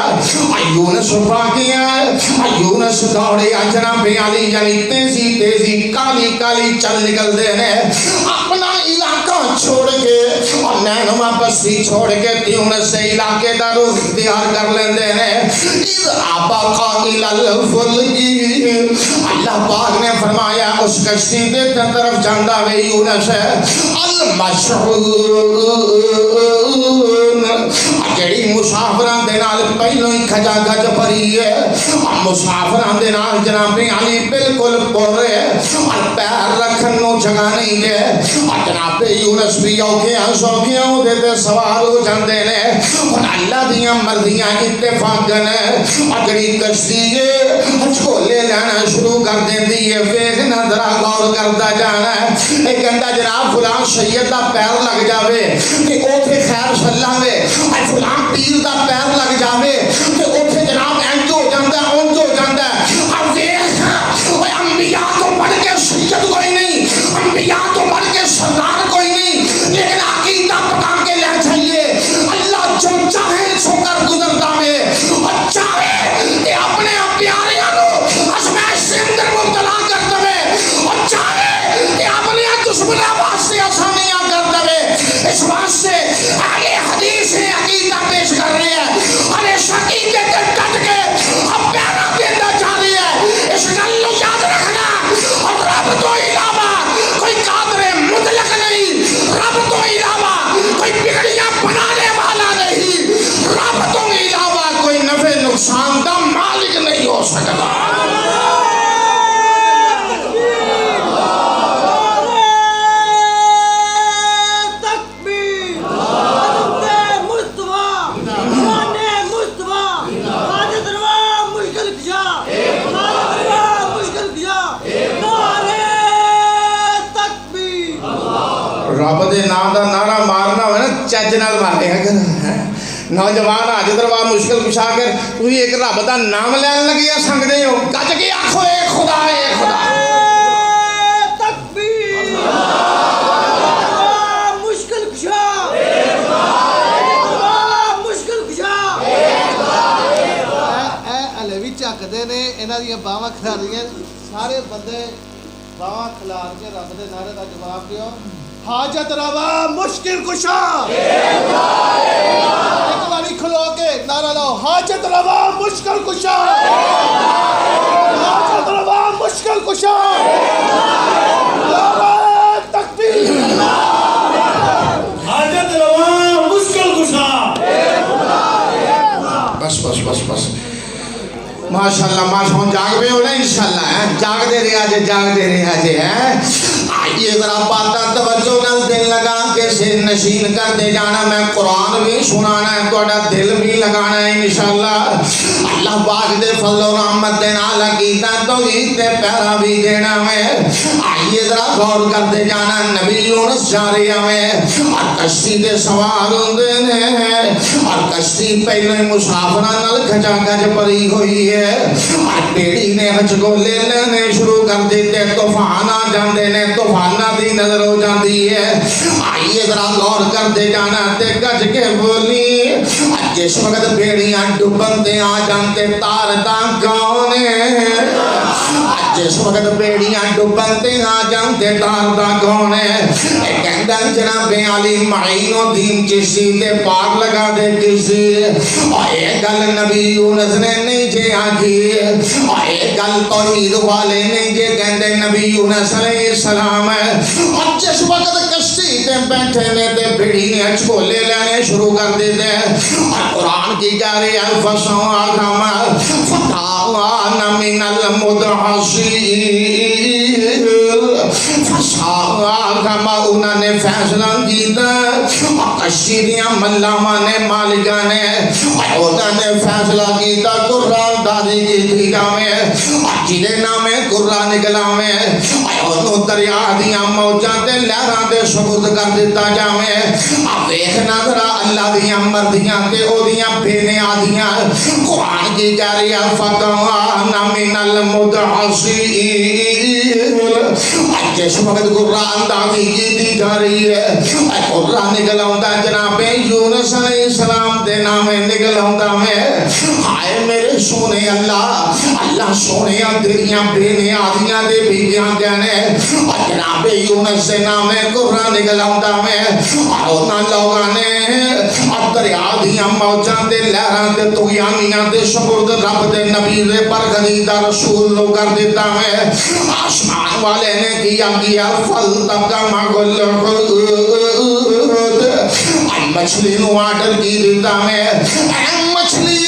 یونس پاکیا یونس دوڑیا جناب علی یعنی تیزی کالی چل نکل دے نے اپنا علاقہ چھوڑ کے اور نینوا بستی چھوڑ کے یونس سے علاقے دا رخ اختیار کر لیندے نے. اذ ابقا الی الفلک اللہ پاک نے فرمایا اس کشتی دے طرف جاندا وے یونس ہے المشحون جڑی مسافراں دے نال پہلو ہی کھجا گج بھری ہے مسافراں دے نال جناب علی بالکل پورے اور پیر رکھن نو جگہ نہیں ہے اور جناب یونس بھی سوکھیاں دے تے سوار ہو جاندے نے اور اللہ دیاں مرضیاں اتفاقاً اور جڑی کشتی ہے جھولے لینا شروع کر دیندی ہے ویکھنا ذرا غور کردا جانا ہے اے کہندا جناب فلاں سید دا پیر لگ جاوے کہ اوتھے خیر سلاوے اے فلاں پیر دا پیر لگ جاوے کہ اوتھے جناب انج ہو جاندا ہے اب دیکھ اوے انبیاء تو بڑھ کے سید کوئی نہیں انبیاء تو بڑھ کے سردار کوئی نہیں لیکن عقیدہ پکا کے لے چاہیے اللہ جو چاہے سو کر گزرتا میں اور چاہے کہ اپنے پیاریاں نو ازمائش سے اندر مبتلا کر دے اور چاہے کہ اپنے دشمنوں واسطے آسانیاں کر دے. اس واسطے اہل حدیث عقیدہ پیش کر رہے ہیں اور اس عقیدے کے ڈٹ کے اب پیارا دیتا جا رہی ہے. اس گل کو یاد رکھنا اور رب تو علاوہ کوئی قادر مطلق نہیں رب تو علاوہ کوئی بگڑیاں بنانے والا نہیں رب تو علاوہ کوئی نفع نقصان دا مالک نہیں ہو سکتا. رب دے نام دا نعرہ مارنا ہوئے نا چج نال مارے اگر نوجوان آج دروا مشکل کشا کر تھی ایک رب دا نام لین لگیا سنگ دے ہو گج کے آنکھو اے خدا تکبیر مشکل کشا مشکل کشا اے علیوی چک دے نے انہاں دی باواں کھلا رہی سارے بندے باواں کھلار کے رب دے نعرے دا جواب دیو حاجت روا مشکل کشا ایک باری کھلو کے نعرہ لاؤ حاجت روا مشکل کشا حاجت روا مشکل کشا نعرہ تکبیر حاجت روا مشکل کشا. بس ماشاءاللہ جاگ پہ ہو نا انشاءاللہ جاگ دے رہا جے آئیے ذرا باتاں توجہ نال دل لگا کے سر نشین کر دے جانا میں قرآن بھی سنانا ہے توڑا دل بھی لگانا ہے انشاءاللہ اللہ پاک دے فضل و رحمت دے نال عقیدہ توحید تے پیرا بھی دینا ہے. آئیے ذرا غور کر دے جانا نبی یونس جا رہا ہے اور کشتی دے سوار ہوندے نے اور کشتی پہلے مسافراں نال کھجا گج بھری ہوئی ہے اور بیڑی نے ہچگولے لینے شروع کر دیتے طوفان آ جاندے نے طوفانہ دی نظر ہو جاندی ہے. آئیے ذرا غور کر دے جانا تے گج کے بولی جس وقت بیڑیاں ڈوبن تے آ جانتے تار دا کون ہے جس وقت بیڑیاں ڈوبن تے آ جانتے تار دا کون ہے کہندہ جناب علی معین و دین کسی تے پار لگا دے کسی اور ایک گل نبی یونس نے نہیں جے آگی اور ایک گل توحید والے نہیں جے کہندے نبی یونس علیہ السلام ہے. اور جس وقت کشتی تے بیٹھے نے تے بھیڑی نے اچھولے لینے شروع کر دیتے اور قرآن کی جا رہی الفسوں آگام فتاوان من المدعشیر فساوان انہوں نے فیصلہ کیتا اور کشتیاں ملاواں نے مالکاں نے انہوں نے فیصلہ کیتا قرآن دا شادی کی تھی جاویں جیدے نامے قرہ نکلاویں انہوں دریا دیاں موجاں تے لہراں تے سبوت کر دیتا جاویں اب ایک نظرہ اللہ دیاں مردیاں تے او دیاں بینے آدیاں قرآن کی کہہ رہی ہے فَكَانَ مِنَ الْمُدْعَصِينَ جس وقت قرآن اندازی کی دی جا رہی ہے قرآن نکل آؤں جناب یونس علیہ السلام دے نامے نکل آؤں میں ہائے میرے سونے اللہ سونے دلیاں بینے آدیاں دے بیگیاں کہنے جناب یونس دے نامے قرآن نکل آؤں میں آؤنا لوگانے اب دریا دیاں موجاں دے لہراں دے تغیانیاں دے سپرد رب دے نبی دے پرگزیدہ رسول لو کر دیتا میں آسمان والے نے کیا فَالْتَقَمَ الْحُوتُ مچھلی نو آرڈر کی دیتا میں مچھلی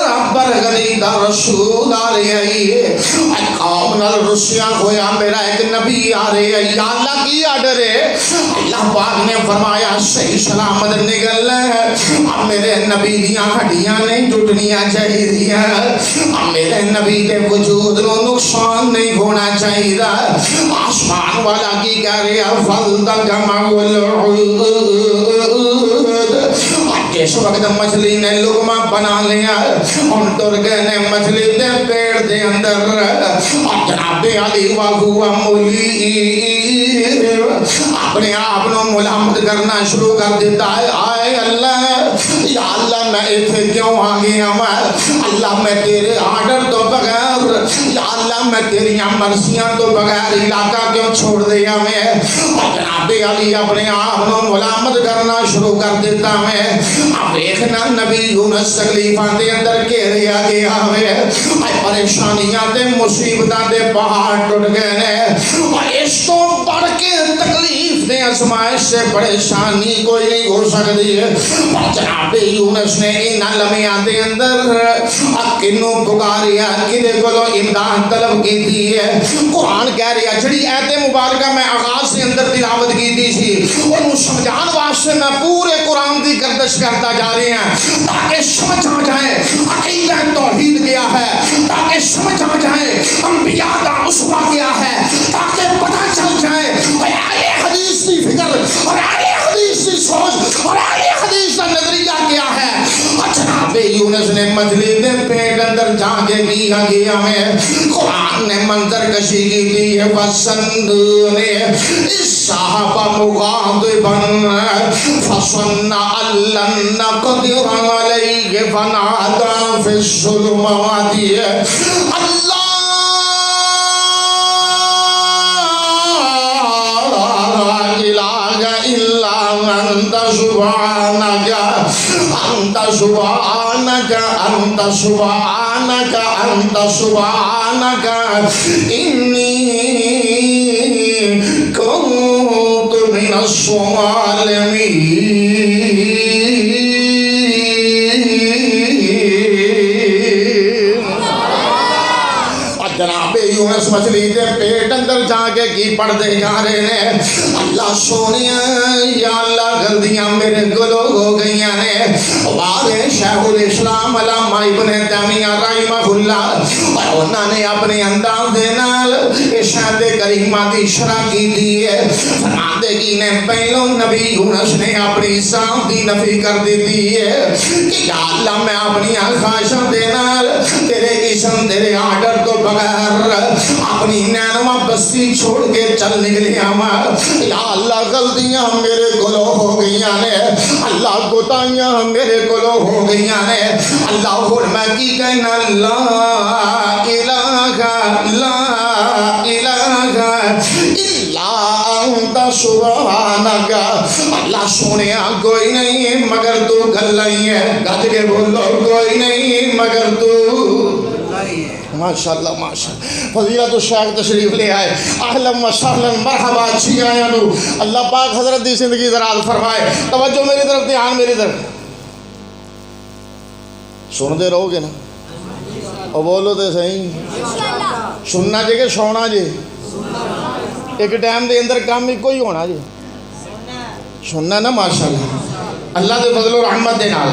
میرا برگزیدہ رسول آ رہی ہے قوم نال رسیاں ہویا میرا ایک نبی آ رہی ہے یا اللہ کی آرڈر ہے اللہ پاک نے فرمایا صحیح سلامت نکل اب میرے نبی دیاں ہڈیاں نہیں ٹوٹنیاں چاہیے دیا اب میرے نبی کے وجود نو نقصان نہیں ہونا چاہیے آسمان والا کی کہہ رہی ہے فَالْتَقَمَ الْحُوتُ جس وقت مچھلی نے لقمہ بنا لیا ان ترگے نے مچھلی دے پیڑ دے اندر جناب علی وَهُوَ مُلِيمٌ اپنے آپ نو ملامت کرنا شروع کر دیتا ہے آئے اللہ یا اللہ میں اتھے کیوں آگیا اللہ میں تیرے آرڈر تو بغیر یا اللہ میں تیری مرضیاں تو بغیر علاقہ کیوں چھوڑ دیا میں جناب علی اپنے آپ نو ملامت کرنا شروع کر دیتا میں اب ایکنا نبی یونس تکلیفاں دے اندر گھیریا گیا ہے پریشانیاں دے مصیبتاں دے پہاڑ ٹوٹ گئے نے اس تو بڑھ کے تکلیف دے ازمائش سے پریشانی کوئی نہیں ہو سکتی ہے جناب یونس نے ان لمحیاں دے اندر کنوں پکاریا کدے کولو امداد طلب کی تھی ہے قرآن کہہ رہا جڑی ایت مبارکہ میں آغاز سے اندر تلاوت کی تھی انہوں سمجھان واسطے میں پورے قرآن دی گردش کرتا جا رہے ہیں تاکہ سمجھ آ جائے عقیدہ توحید کیا ہے تاکہ سمجھ آ جائے انبیاء دا اسوہ کیا ہے تاکہ پتہ چل جائے اہل حدیث کی فکر اور اہل حدیث کی سوچ اور اہل حدیث کا نظریہ کیا ہے جناب یونس نے مچھلی دے پیٹ اندر جاگے کیا گیا میں قرآن نے منظر کشی کی تھی وسند نے صحابہ مغاضبا فصن علن قدر علیہ فنادى في الظلمات اللہ أنت سبحانك أنت سبحانك أنت سبحانك أنت سبحانك إني كنت من الظالمين جناب یونس مچھلی دے پیٹ اندر جا کے کی پڑھ دے جا رہے ہیں اللہ سونیا یا اللہ غلطیاں میرے گلو ہو گئیاں نے بعد شیخ الاسلام علامہ ابن تیمیہ رحمہ اللہ اور انہوں نے اپنے انداز دے نال ارشاد کریمہ دی شرح کی دی ہے فرماتے کی نے پہلو نبی یونس نے اپنی ذات دی نفی کر دی ہے کہ یا اللہ میں اپنی خواہشاں دے نال تیرے اسم تیرے آرڈر تو بغیر اپنی نینوا بستی چھوڑ کے چل نکلے یا اللہ غلطیاں میرے گلو ہو گئیاں نے اللہ گتائیاں میرے گلو ہو گئیاں نے اللہ اور میں کی کہنا لا الہ لا الہ الا انت سبحانک اللہ سونیا کوئی نہیں مگر تو گھلائی ہے گھٹ کے بولو کوئی نہیں مگر تو ماشاءاللہ ماشاءاللہ فضیلت الشیخ تشریف لے آئے اہلا و سہلا مرحبا اچھی آیا نو اللہ پاک حضرت دی زندگی دراز فرمائے توجہ میری طرف دھیان میری طرف سن دے رہو گے نا اور بولو تے صحیح سننا جے کہ سونا جے ایک ٹائم دے اندر کام ہی کوئی ہونا جے سننا نا ماشاءاللہ اللہ دے فضل و رحمت دے نال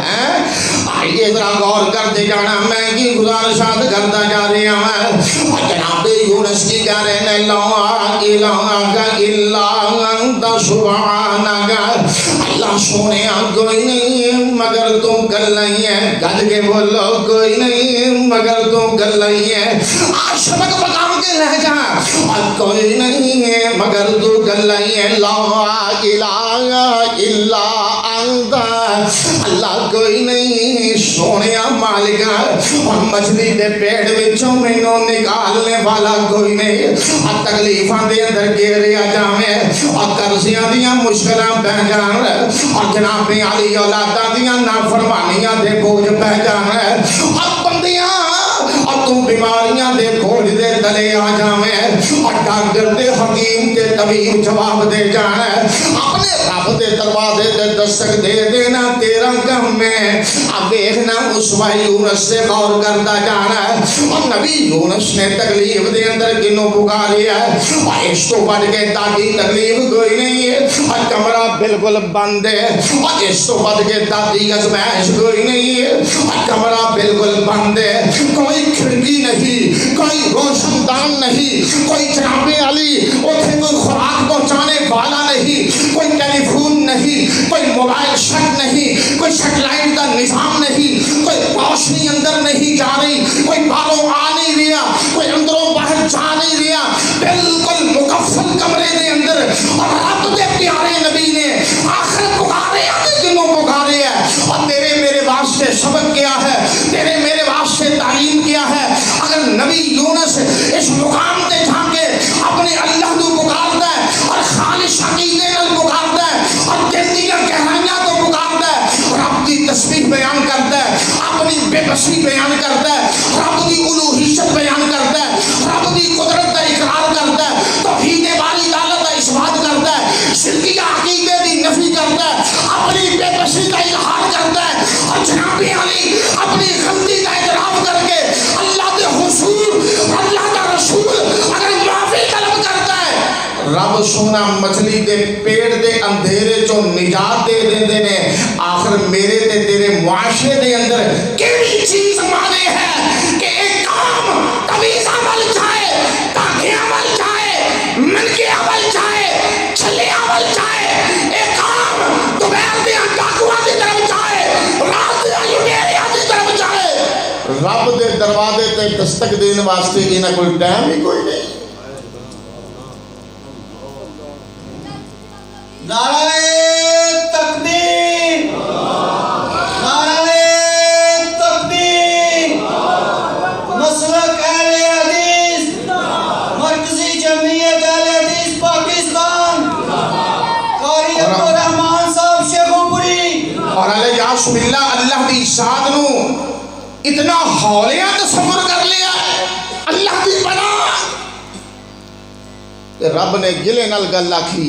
آئیے ذرا غور کرتے جانا میں کی گزارشات کرتا جا رہا ہوں جناب یونس کی کہہ رہے ہیں لا الہ الا انت سبحانک اللہ سونے کوئی نہیں مگر تم کر لئی ہے گد کے بولو کوئی نہیں مگر تم کر لئی ہے آشبک مقام کے لہجہ اور کوئی نہیں ہے مگر تو کر لئی ہے لا الہ الا انت اللہ کوئی نہیں سونے مالکا اور مچھلی دے پیڑ وچوں مینوں نکالنے والا کوئی نہیں اور تکلیفاں دے اندر گھیریا جاویں اور قرضیاں دیاں مشکلاں پہ جان اور جناب علی اولاداں دیاں نافرمانیاں دے بوجھ پہ جان اور بندیاں اور تم بیماریاں دے بوجھ دے تلے آ جاویں اور ڈاکٹر دے حکیم دے طبیب جواب دے جان اپنے رب دے دروازے دے دستک دے دینا تیرا کم میں اب دیکھنا اسوہ یونس سے غور کرتا جانا اور نبی یونس نے تکلیف دے اندر کنوں پکاریا اور اس کو بڑھ کے دادی تکلیف کوئی نہیں ہے اور کمرہ بالکل بند ہے اور اس کو بڑھ کے دادی ازمائش کوئی نہیں ہے اور کمرہ بالکل بند ہے کوئی کھڑکی نہیں کوئی روشن دان نہیں کوئی جناب علی اتھے کوئی خوراک پہنچانے والا نہیں کوئی ٹیلی فون نہیں کوئی موبائل شٹ نہیں کوئی سیٹلائٹ کا نظام نہیں کوئی روشنی اندر نہیں جا رہی کوئی باہروں آ نہیں رہا کوئی اندروں باہر جا نہیں رہا بالکل مکفل کمرے دے اندر اور رب دے پیارے نبی نے آخر پکارے کنوں پکارے ہے اور تیرے میرے واسطے سبق کیا ہے تیرے میرے واسطے تعلیم کیا ہے اگر نبی یونس اس مقام تے جا کے اپنے اللہ کو پکارتا ہے اور خالص عقیدے نال پکارتا ہے اور دل دیاں گہرائیاں تو پکارتا ہے رب کی تسبیح بیان کرتا ہے اپنی بے بسی بیان کرتا ہے رب کی الوہیت بیان کرتا ہے رب کی قدرت کا اقرار کرتا ہے توحید باری تعالیٰ کا اثبات کرتا ہے شرکیہ عقیدے کی نفی کرتا ہے اپنی بے بسی کا اظہار کرتا ہے اور جناب علی اپنی غلطی کا اعتراف کر کے اللہ کے حضور اللہ کا رسول اگر معافی طلب کرتا ہے رب سونا مچھلی دے پیڑ دے اندھیرے چو نجات دے دیندے نے آخر میرے تے تیرے معاشرے دے اندر کیڑی چیز مانے ہے کہ ایک کام قبیض عمل جائے تاکہ عمل جائے من کے عمل جائے چھلے عمل جائے ایک کام دوپہر دیا ڈاکوا دی طرف جائے رات دیا لٹیریا دی طرف جائے رب دے دروازے تے دستک دین واسطے کی نہ کوئی ٹائم ہی کوئی نہیں نعرہ تکبیر نعرہ تکبیر مسلک اہل حدیث مرکزی جمعیت اہل حدیث پاکستان قاری عبدالرحمن صاحب شیخو پوری اور علیہ یاس باللہ اللہ دی ذات نو اتنا حولیہ تصور کر لیا اللہ دی بنا کہ رب نے گلے نال گل آکھی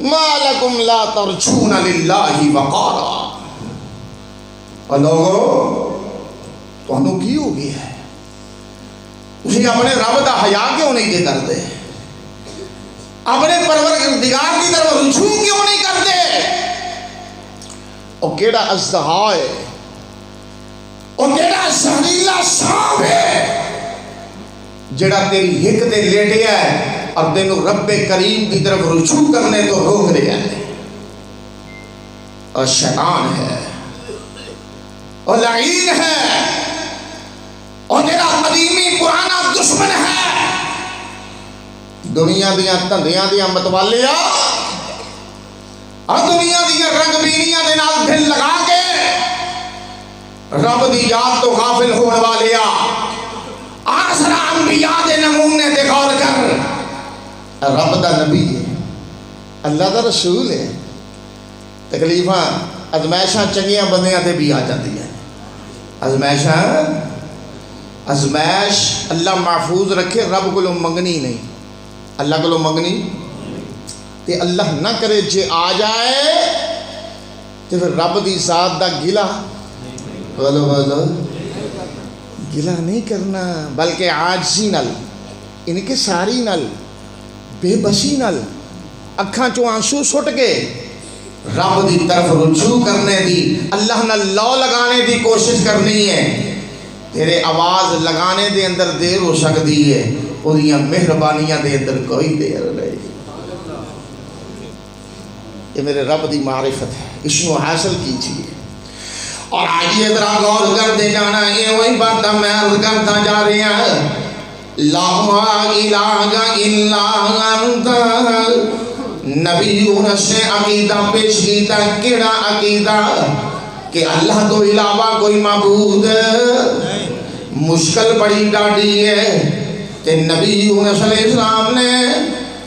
ما لکم لا ترجون للہ وقارا اور لوگو تو انہوں کی ہو گیا ہے اسی اپنے رب دا حیاء کیوں نہیں کے کر دے اپنے پروردگار کی طرف رجوع کیوں نہیں کرتے اور کیڑا ازدہا ہے اور کیڑا زہریلا سانپ ہے جڑا تیری ہک تے لیٹیا ہے اور تینوں رب کریم کی طرف رجوع کرنے تو روک رہا ہے اور شیطان ہے اور لعین ہے اور تیرا قدیمی پرانا دشمن ہے دنیا دیاں تندیاں دیاں متوالیا اور دنیا دیاں رنگ بینیاں دے نال دل لگا کے رب دی یاد تو غافل ہونے والیا آسرا انبیاء دے نمونے دے غور کر رب دا نبی ہے اللہ دا رسول ہے تکلیفاں ازمائشاں چنگیاں بندیاں تے بھی آ جاتی ہیں ازمائش اللہ محفوظ رکھے رب کو منگنی نہیں اللہ کو منگنی تے اللہ نہ کرے جے آ جائے تے پھر رب دی ذات دا گلہ بولو گلہ نہیں کرنا بلکہ عاجزی نل ان کے ساری نل بے بسی نل اکھاں چو آنسو سٹ کے رب دی طرف رجوع کرنے دی، اللہ نہ لو لگانے دی کوشش کرنی ہے، تیرے آواز لگانے دے اندر دیر ہو سکتی ہے، اُدیاں مہربانیاں دے اندر کوئی دیر نہیں۔ یہ میرے رب دی معرفت ہے، اس کو حاصل کیجیے۔ اور آئیے ذرا غور کرتے جانا، یہ وہی بات میں عرض کرتا جا رہی ہیں، لا الہ الا انت۔ نبیوں نے عقیدہ پیش کیتا، کیڑا عقیدہ کہ اللہ تو علاوہ کوئی معبود مشکل بڑی ڈاڈی ہے، تے نبیوں صلی اللہ علیہ وسلم نے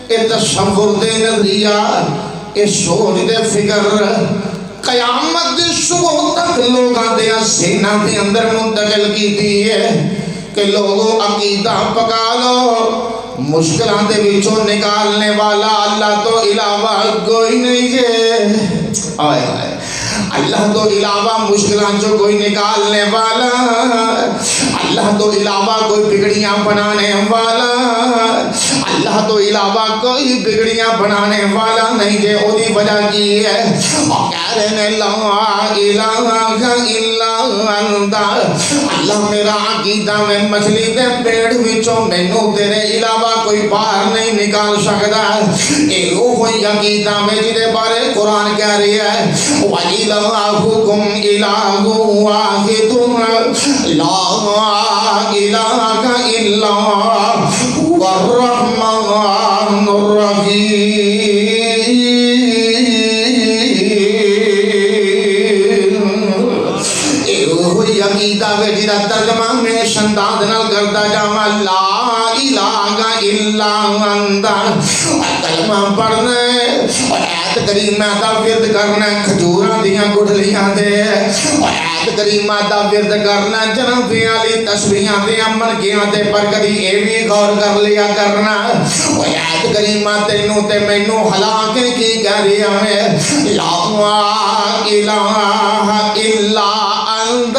یہ تصور دے نظریہ، یہ سوچ دے فکر قیامت دے صبح تک لوگاں دے سینہ دے اندر منتقل کیتی ہے کہ لوگوں عقیدہ پکا لو، مشکلوں دے وچوں نکالنے والا اللہ تو علاوہ کوئی نہیں ہے۔ آئے آئے، اللہ تو علاوہ مشکلوں جو کوئی نکالنے والا، اللہ تو علاوہ کوئی بگڑیاں بنانے والا، اللہ تو علاوہ کوئی بگڑیاں بنانے والا نہیں ہے۔ اُدی وجہ کی ہے اور کہہ رہے ہیں لا الہ الا انت، اللہ میرا عقیدہ میں مچھلی دے پیڑ وچوں مینوں تیرے علاوہ کوئی باہر نہیں نکال سکتا۔ اے وہی عقیدہ میں جدے بارے قرآن کہہ رہی ہے وَإِلَٰهُكُمْ إِلَٰهٌ وَاحِدٌ لَا إِلَٰهَ إِلَّا هُوَ الرَّحْمَٰنُ الرَّحِيمُ۔ اے وہی عقیدہ میں جدہ ترجمہ میں شنداد نال کرتا جاواں لا الہ الا انت، کلمہ پڑھنا اور آیت کریمہ دا ورد کرنا کھجوراں دیاں گٹھلیاں دے، اور آیت کریمہ دا ورد کرنا جنابیاں علی تسبیحاں دیاں منکیاں تے، پر کدی اے بھی غور کر لیا کرنا اور آیت کریمہ تینوں تے مینوں ہلا کے کی کہہ رہی ہے لا الہ الا انت۔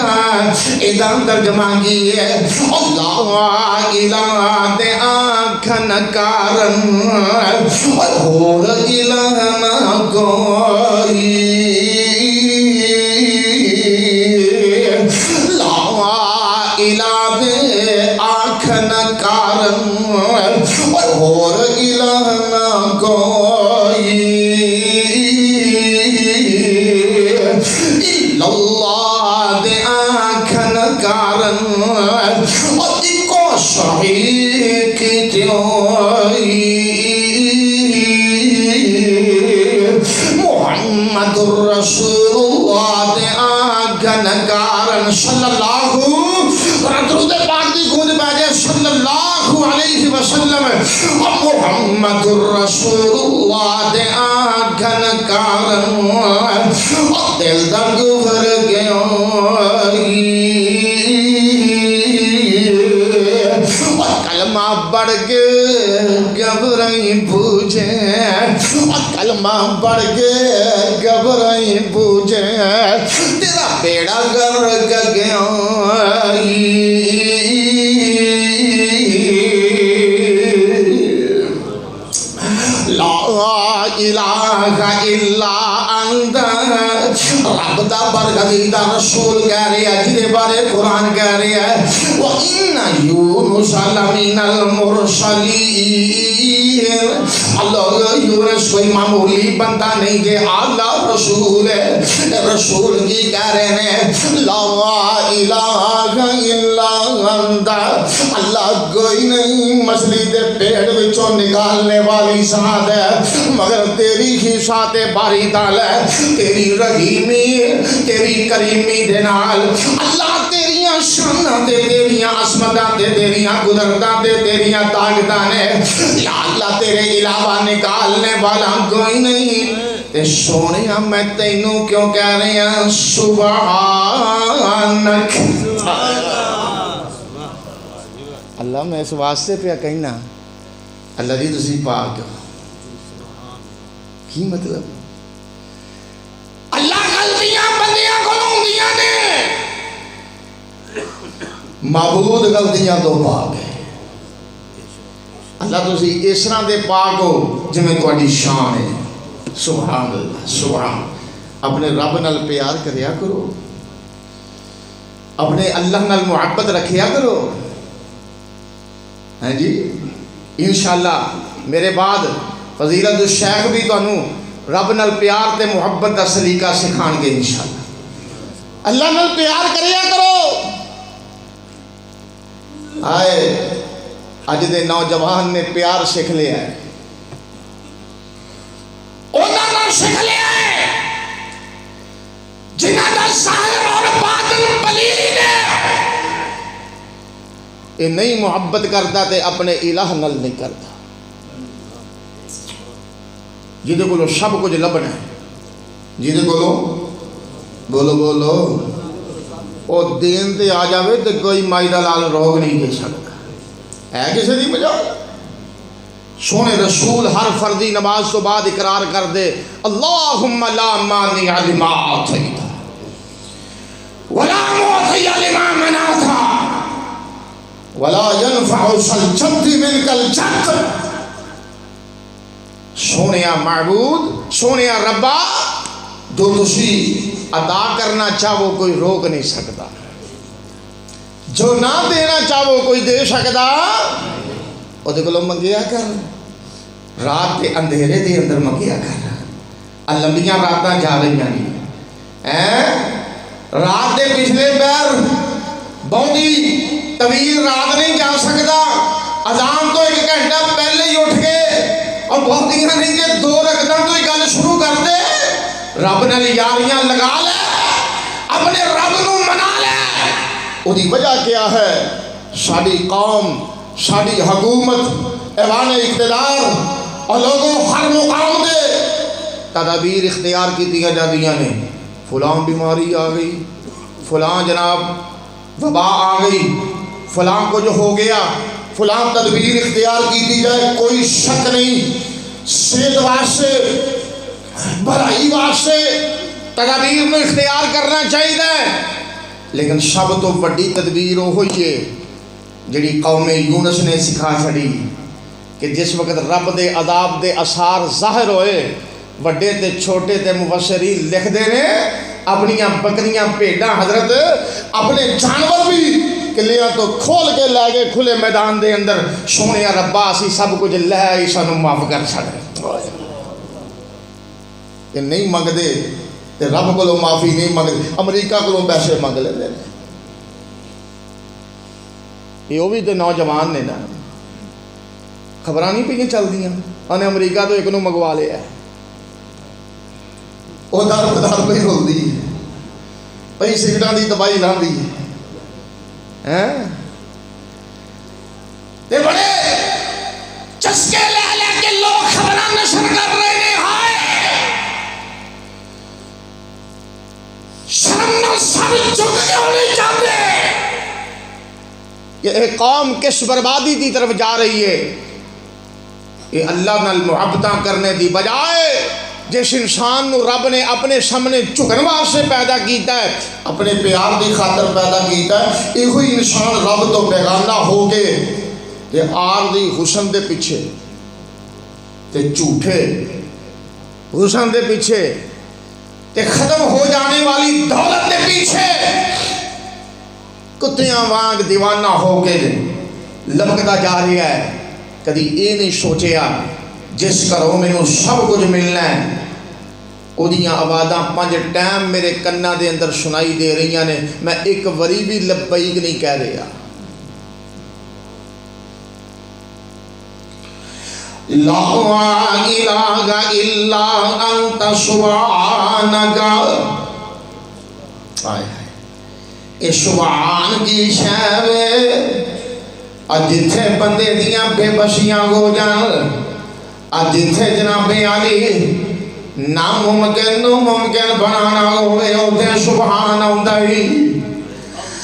ادھر ترجمہ کی ہے اللہ الہ دے آنکھن کارن اور ہور الہ نہ کوئی، لا الہ دے آنکھن کارن اور ہور الہ نہ کوئی، اللہ دے آنکھن کارن اور ایکو شریک تیوئی، محمد الرسول اللہ دے آنکھن کارن صلی اللہ درود پاک دی گونج باجے صلی اللہ علیہ وسلم، محمد الرسول اللہ دے آنکھن کارن دل دنگ بھر گیا اور کلمہ بڑھ کے گھبرائی بوجھے، اور کلمہ بڑھ کے گھبرائی بوجھے، تیرا بیڑا غرق گیا۔ لا الہ الا انت، رب دا برگزیدہ رسول کہہ رہے ہیں جنہیں بارے قرآن کہہ رہے ہیں وَإِنَّ يُونُسَ لَمِنَ الْمُرْسَلِينَ۔ اللہ یونس کوئی معمولی بندہ نہیں ہے، اعلیٰ رسول ہے، رسول کی کہہ رہے ہیں لا الہ الا انت، اللہ کوئی نہیں مچھلی دے پیڑ وچوں نکالنے والی ذات ہے مگر تیری ہی ذات باری تعالی ہے، تیری رحیمی تیری کریمی دے نال اللہ تیریاں شاناں تے تیریاں عظمتاں تے تیریاں قدرتاں تے تیریاں طاقتاں نے، یا اللہ تیرے علاوہ نکالنے والا کوئی نہیں۔ تے سونیا میں تینوں کیوں کہہ رہی ہوں سبحانک، اللہ میں اس واسطے پہ کہنا اللہ دی تسی پاک ہو، کی مطلب اللہ غلطیاں بندیاں کو ہوندیاں نے، معبود غلطیاں تو پاک ہے، اللہ تسی اس طرح دے پاک ہو جویں تہاڈی شان ہے، سبحان اللہ سبحان. اپنے رب نال پیار کریا کرو, اپنے اللہ نال محبت رکھیا کرو. ہاں جی انشاءاللہ میرے بعد فضیلت الشیخ بھی تانوں رب نال پیار تے محبت دا سلیقہ سکھان گے انشاءاللہ. اللہ نال پیار کریا کرو. آئے اج دے نوجوان نے پیار سیکھ لیا ہے, انہاں نال سیکھ لیا ہے جنہاں دا ظاہر اور باطن پلید ہے. یہ نہیں محبت کرتا تے اپنے الہ نال نہیں کرتا. جہدے کولو سب کچھ لبنا ہے, جہدے کولو بولو بولو او دین تے آ جاوے تے کوئی مائی دا لال روگ نہیں دے سکتا ہے کسی دی بجا. سونے رسول ہر فردی نماز تو بعد اقرار کر دے اللہم لا مانع لما اعطیت ولا معطی لما منعت ولا ينفع ذا الجد منک الجد. سونیا معبود, سونیا ربا, جو تسی ادا کرنا چاہو کوئی روک نہیں سکتا, جو نہ دینا چاہو کوئی دے سکتا. وہ دے کولوں منگیا کر, رات کے اندھیرے دے اندر منگیا کر. لمبیاں راتاں جا رہی ہیں, رات دے پچھلے پیر بہتی طویل رات نہیں جا سکتا. اذان تو 1 گھنٹہ پہلے ہی اٹھ کے اور بہتیاں نہیں کہ 2 رکعتاں تو ہی گل شروع کر دے. رب نال یاریاں لگا لے, اپنے رب نو منا لے. وہ دی وجہ کیا ہے؟ ساری قوم, ساری حکومت, ایوان اقتدار اور لوگوں ہر مقام دے تدابیر اختیار کی دیا جادیاں نے. فلاں بیماری آ گئی, فلاں جناب وبا آ گئی, فلاں کو جو ہو گیا, فلاں تدبیر اختیار کی دی جائے. کوئی شک نہیں, صحت واسطے بھلائی واسطے تدابیر میں اختیار کرنا چاہیے. لیکن سب تو بڑی تدبیر وہ ہوئی ہے جڑی قوم یونس نے سکھا چھڑی کہ جس وقت رب دے عذاب دے اثار ظاہر ہوئے, وڈے تے چھوٹے تے مبشرین لکھ دے نے اپنیاں بکریاں بھیڈاں حضرت اپنے جانور بھی کلیاں تو کھول کے لے گئے کھلے میدان دے اندر. سونیا ربا اسی سب کچھ لے آئی, سانو معاف کر چھڑ. کہ نہیں منگ دے تے رب کو معافی نہیں منگ دے, امریکہ کو پیسے منگ لے دے. یہ بھی تو نوجوان نے نا, خبراں نہیں پہ چل دیاں انہیں امریکہ تو ایک نو منگوا لیا ہے. وہ دار بدار پہ رول دی پہ سگرٹاں دی تباہی لان دی تے بڑے چسکے لے لے کے لوگ خبراں نشر کر رہے ہیں. شرم نہ سر جھک کے ہونے چاہتے. یہ ایک قوم کس بربادی کی طرف جا رہی ہے. یہ اللہ نال محبتاں کرنے دی بجائے جس انسان نو رب نے اپنے سامنے جھکن واسطے پیدا کیتا ہے, اپنے پیار دی خاطر پیدا کیتا ہے, یہ کوئی انسان رب تو بیگانہ ہو کے تے آر دی حسن دے پیچھے تے جھوٹے حسن دے پیچھے تے ختم ہو جانے والی دولت دے پیچھے کتیاں وانگ دیوانہ ہو کے لبکتا جا رہا ہے. کدی یہ نہیں سوچیا جس گھروں میں سب کچھ ملنا ہے اودیاں آوازاں 5 ٹائم میرے کنا دے اندر سنائی دے رہی نے, میں ایک وری بھی لبیک نہیں کہہ رہا. لا الہ الا انت سبحانک. اے سبحان کی شے جتھے بندے دیاں بے بسیاں ہو جان, جتھے جناب علی ناممکن نو ممکن بنانا ہوئے اوتھے سبحان آوندا ہی.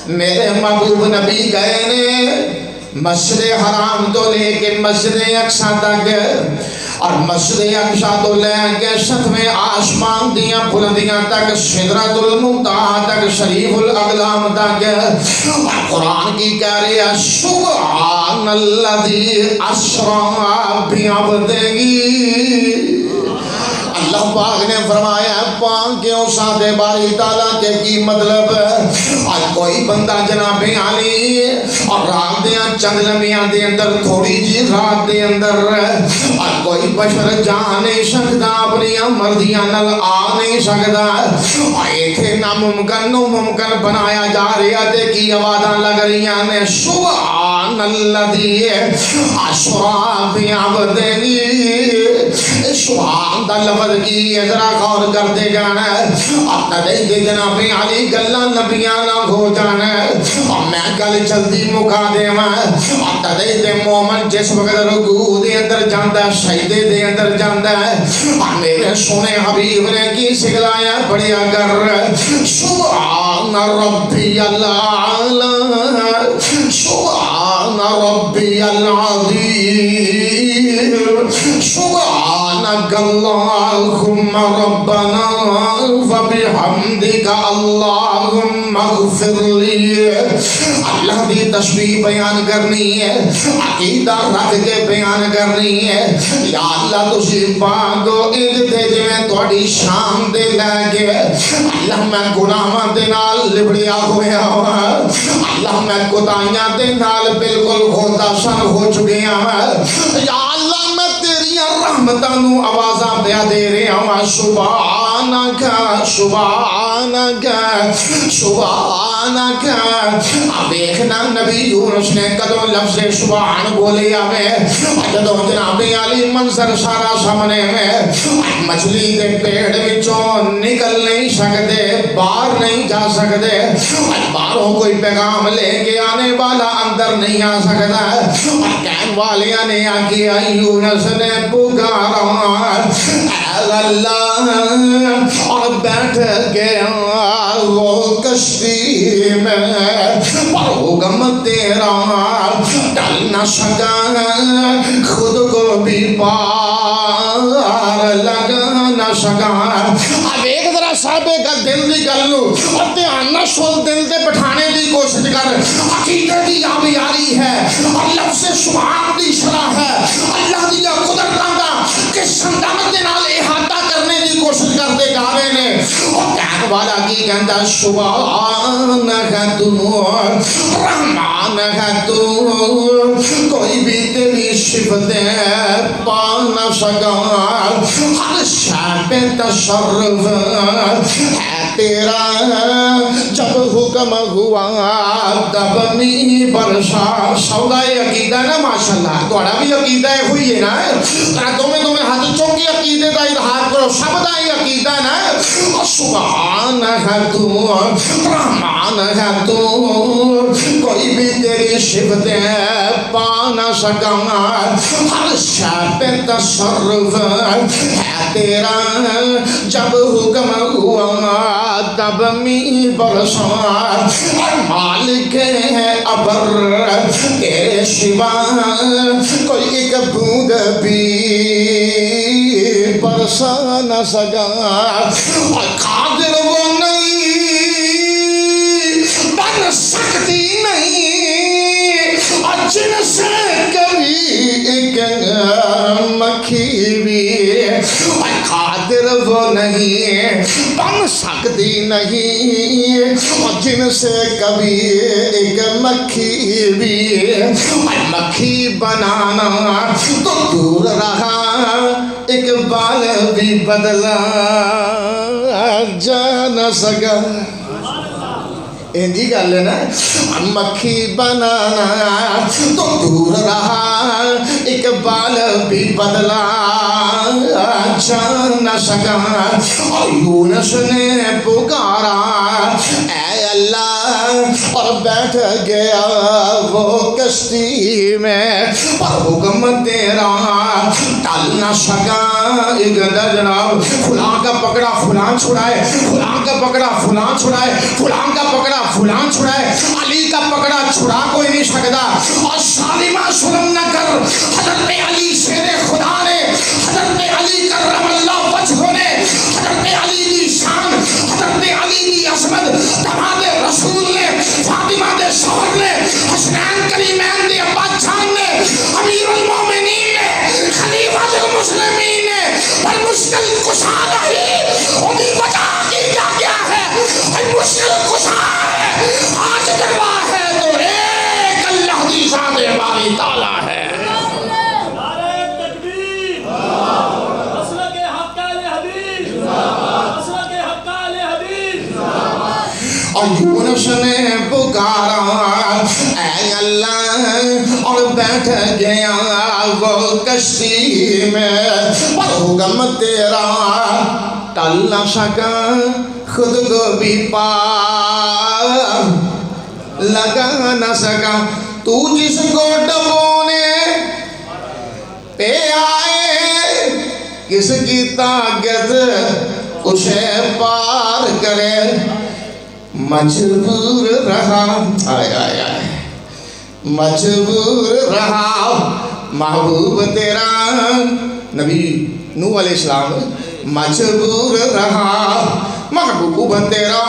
میرے محبوب نبی گئے نے مسجد حرام تو لے کے مسجد اقصی تک, اور مسجد اقصی تو لے کے 7ویں آسمان دیاں بلندیاں تک, سدرۃ المنتہا تک, شریف الاقلام تک. اور قرآن کی کہہ رہی ہے سبحان الذی اسری بعبدہ. اللہ پاک نے فرمایا پاک کیوں سادے باری تعالیٰ کے کی مطلب آج کوئی بندہ جناب علی اور رات دیاں چند لمحیاں دے اندر تھوڑی جی رات دے اندر آج کوئی بشر جا نہیں سکتا اپنی مرضیاں نل آ نہیں سکتا آئے تھے ناممکن ممکن بنایا جا رہا تھے کی آوازاں لگ رہی ہیں سبحان اللذی اسرا بعبدہ سبحان دا لفظ کی ذرا غور کر دے جانا اب تدائی دے جناب علی گلہ نبیاں نہ ہو جانا اب میں گل جلدی مکا دے اب تدائی دے مومن جس وقت رکوع دے اندر جاندہ سجدے دے اندر جاندہ اب میرے سونے حبیب نے کی سکھلایا بڑھیا کر سبحان ربی العالی سبحان ربی العظیم سبحانك اللهم ربنا وبحمدك اللهم اغفر لي اللہ دی تسبیح بیان کرنی ہے عقیدہ رکھ کے بیان کرنی ہے یا اللہ تسی پاکو انج دے جویں تہاڈی شان دے لے کے اللہ میں گناہاں دے نال لبڑیا ہویا اللہ میں کوتاہیاں دے نال بالکل ہوتا سن ہو چکے ہیں یا اللہ میں تیری رحمتاں نو آوازاں پیا دے رہے ہوں سبحانک سبحانک سبحانک اب دیکھنا نبی یونس نے کدوں لفظ سبحان بولے ہمیں جدوں جناب علی منظر سارا سامنے میں مچھلی دے پیڑ وچوں نکل نہیں سکتے باہر نہیں جا سکتے باہروں کوئی پیغام لے کے آنے والا اندر نہیں آ سکتا کہن والیاں نے آکیا یونس نے پکارا اے اللہ اور بیٹھ گیا وہ کشتی میں پر حکم تیرا ڈل نہ سکا خود کو بھی پار لگا نہ سکا اب ایک ذرا صاحبے کا دل دی گل لو اور دھیان نہ سن دل دے بٹھانے دی کوشش کر عقیدت دی آبیاری ہے اور لفظ سبحان دی شرح ہے اللہ دی قدرتاں دا کس سندامت دے نال احاطہ کرنے دی کوشش کرتے جا رہے نے اور کہنے والا کی کہندا سبحانک تو رحمانک تو کوئی بھی تیری صفتیں پا نہ سکا ہر شے پہ تصرف ہے تیرا جب حکم ہوا تب می برسا سودا عقیدہ نا ماشاءاللہ تھوڑا بھی عقیدہ ہوئی ہے نا تمہیں ہاتھ چوکی عقیدے کا اظہار کرو سب کا ہی عقیدہ نا سبحان ہے تو رحمان ہے تو کوئی بھی تیری صفتیں پا نہ سکا ہر شے پہ تصرف ہے تیرا جب حکم ہوا تب می برسا مالک ہے ابر تیرے سوا کوئی ایک بوند بھی برسا نہ سکا قادر وہ نہیں بن سکتی نہیں اور جن سے کبھی ایک مکھی بھی قادر وہ نہیں بن سکتی نہیں اور جن سے کبھی ایک مکھی بھی مکھی بنانا تو دور رہا اقبال بھی بدلا جا نہ سکا ایندی گل ہے نا مکھی بنانا تو دور رہا اقبال بھی بدلا جا نہ سکا اور یونس نے پکارا اے اللہ اور بیٹھ گیا وہ کشتی میں پر حکم تیرا ٹل نہ سکا ایک جناب فلاں کا پکڑا فلاں چھڑائے فلاں کا پکڑا فلاں چھڑائے فلاں کا پکڑا فلاں چھڑائے علی کا پکڑا چھڑا کوئی نہیں سکتا اور ظالمہ ظلم نہ کر حضرت علی شیر خدا نے حضرت علی کرم اللہ وجہ نے حضرت علی کی شان حضرت علی کی عظمت داماد رسول نے فاطمہ دے شوہر نے حسنین کریمین دے ابا جان نے امیر المومنین نے خلیفہ المسلمین نے پر بیٹھ گیا وہ کشتی میں، پر حکم تیرا ٹل نہ سکا، خود کو بھی پار لگا نہ سکا۔ تو جس کو ڈبونے پہ آئے، کس کی طاقت اسے پار کرے، مجبور رہا، آئے آئے آئے، مجبور رہا محبوب تیرا، نبی نوح علیہ السلام مجبور رہا محبوب تیرا،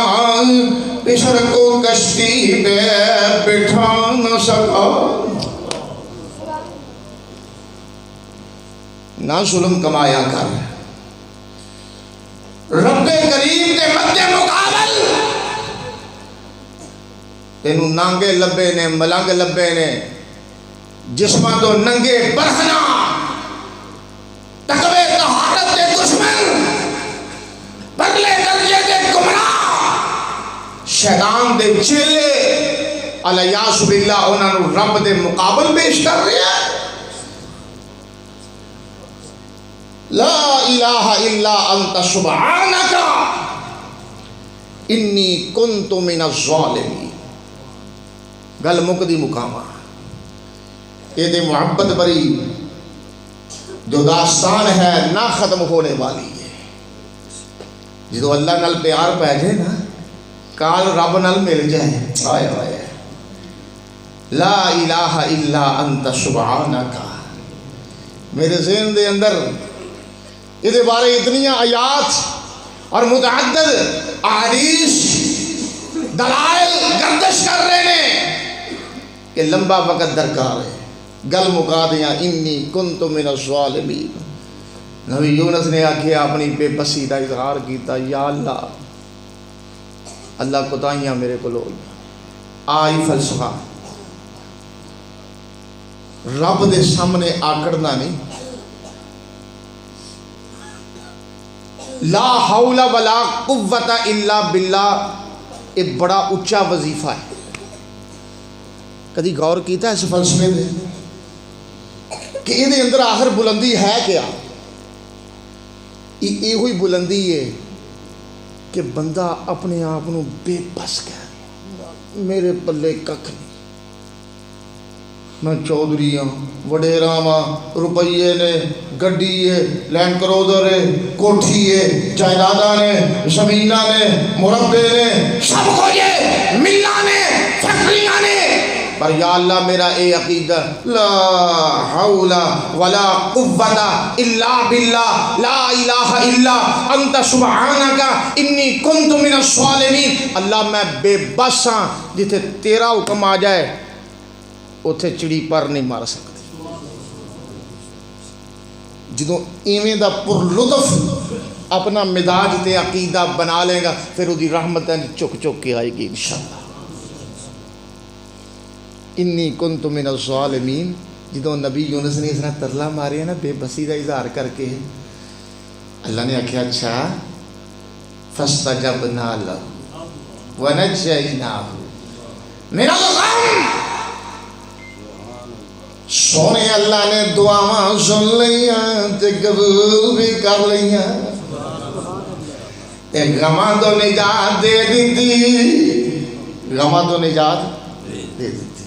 بشر کو کشتی پہ بٹھا نہ سکا۔ نہ ظلم کمایا کر، رب کریم کے مد مقابل تینوں نانگے لبے نے، ملنگ لبے نے، جسماں تو ننگے برہنا، تقوی طہارت دے دشمن، پرلے درجے دے گمراہ، شیطان دے چیلے، الیاس باللہ انہاں نو رب دے مقابل پیش کر رہے ہیں۔ لا الہ الا انت سبحانک انی کنت من الظالمین۔ گل مکدی مقامہ یہ دے محبت بری جو داستان ہے نہ ختم ہونے والی ہے۔ جدو اللہ نال پیار پہ جائے نا، کال رب نال مل جائے، آئے آئے لا الہ الا انت سبحانک۔ میرے ذہن دے اندر یہ بارے اتنی آیات اور متعدد احادیث دلائل گردش کر رہے ہیں کہ لمبا وقت درکار ہے، گل مکا دیا۔ انی کنت من الظالمین، نبی یونس نے آکھیا اپنی بے بسی کا اظہار کیتا، یا اللہ اللہ کوتاہیاں میرے کو لول۔ آئی فلسفہ رب دے سامنے آکڑنا نہیں، لا حول ولا قوت الا باللہ، ایک بڑا اچھا وظیفہ ہے۔ کدی غور کیتا ہے اس فلسفے میں کہ یہ اندر آخر بلندی ہے کیا؟ یہ ہوئی بلندی ہے کہ بندہ اپنے آپ کو بے بس کہہ، میرے پلے ککھ نہیں، میں چودھری ہوں، وڈیراں ہاں، روپیے نے، گڈی ہے، لینڈ کروزر ہے، کوٹھی ہے، جائیداداں نے، زمیناں نے، مربے نے، سب کچھ ہے، ملاں نے، فیکٹریاں نے، پر یا اللہ میرا اے عقیدہ، لا حول ولا قوت الا باللہ، لا الہ الا انت سبحانک انی کنت من الظالمین۔ اللہ میں بے بس ہاں، جتھے تیرا حکم آ جائے اتھے چڑی پر نہیں مار سکتی۔ جدوں ایویں دا پر لطف اپنا مزاج تے عقیدہ بنا لے گا، پھر وہ رحمت چک چک کے آئے گی انشاءاللہ۔ انی کنت من الظالمین، جدوں نبی یونس نے اس طرح ترلا مارے نا بے بسی دا اظہار کر کے، اللہ نے آکھیا اچھا فاستجبنا لہ ونجیناہ من الغم۔ سونے اللہ نے دعاواں سن لیاں تے قبول بھی کر لیاں، تے غماں تو نجات دے دیتی، غماں تو نجات دے دیتی،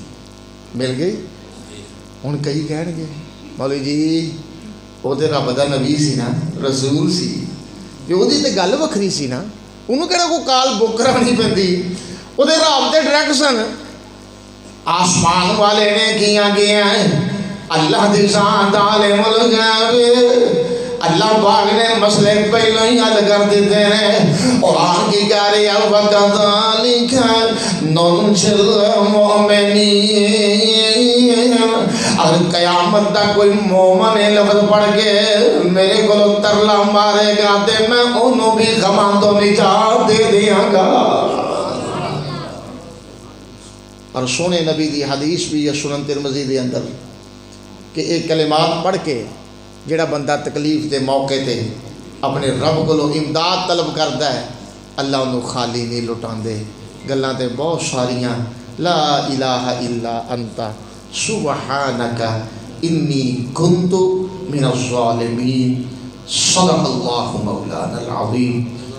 مل گئی۔ ہن کئی کہن گے مولوی جی وہ تے رب دا نبی سی نا، رسول سی، جو وہ تے گل وکھری سی نا، انہوں کہڑا کوئی کال بک کرانی پیندی، وہ تے رب تے ڈائریکٹ سن۔ آسمان والے نے کیا گیا ہے، اللہ دی ذات عالم الغیب، اللہ پاک نے مسئلے پہلے ہی حل کر دیتے ہیں۔ قرآن کی کہہ رہی ہے وَكَذَلِكَ نُنْجِي الْمُؤْمِنِينَ۔ اگر قیامت تک کوئی مومن لفظ پڑھ کے میرے کو ترلا مارے گا تے میں انہوں بھی غماں تو نجات دے دیاں گا۔ اور سونے نبی دی حدیث بھی یا سنن ترمذی دے اندر کہ ایک کلمات پڑھ کے جڑا بندہ تکلیف دے موقع تے اپنے رب کو امداد طلب کردا ہے، اللہ انہوں خالی نہیں لٹاندے۔ گلاں تے بہت ساریاں، لا الہ الا انت سبحانک انی کنت من الظالمین. صدق اللہ مولانا العظیم.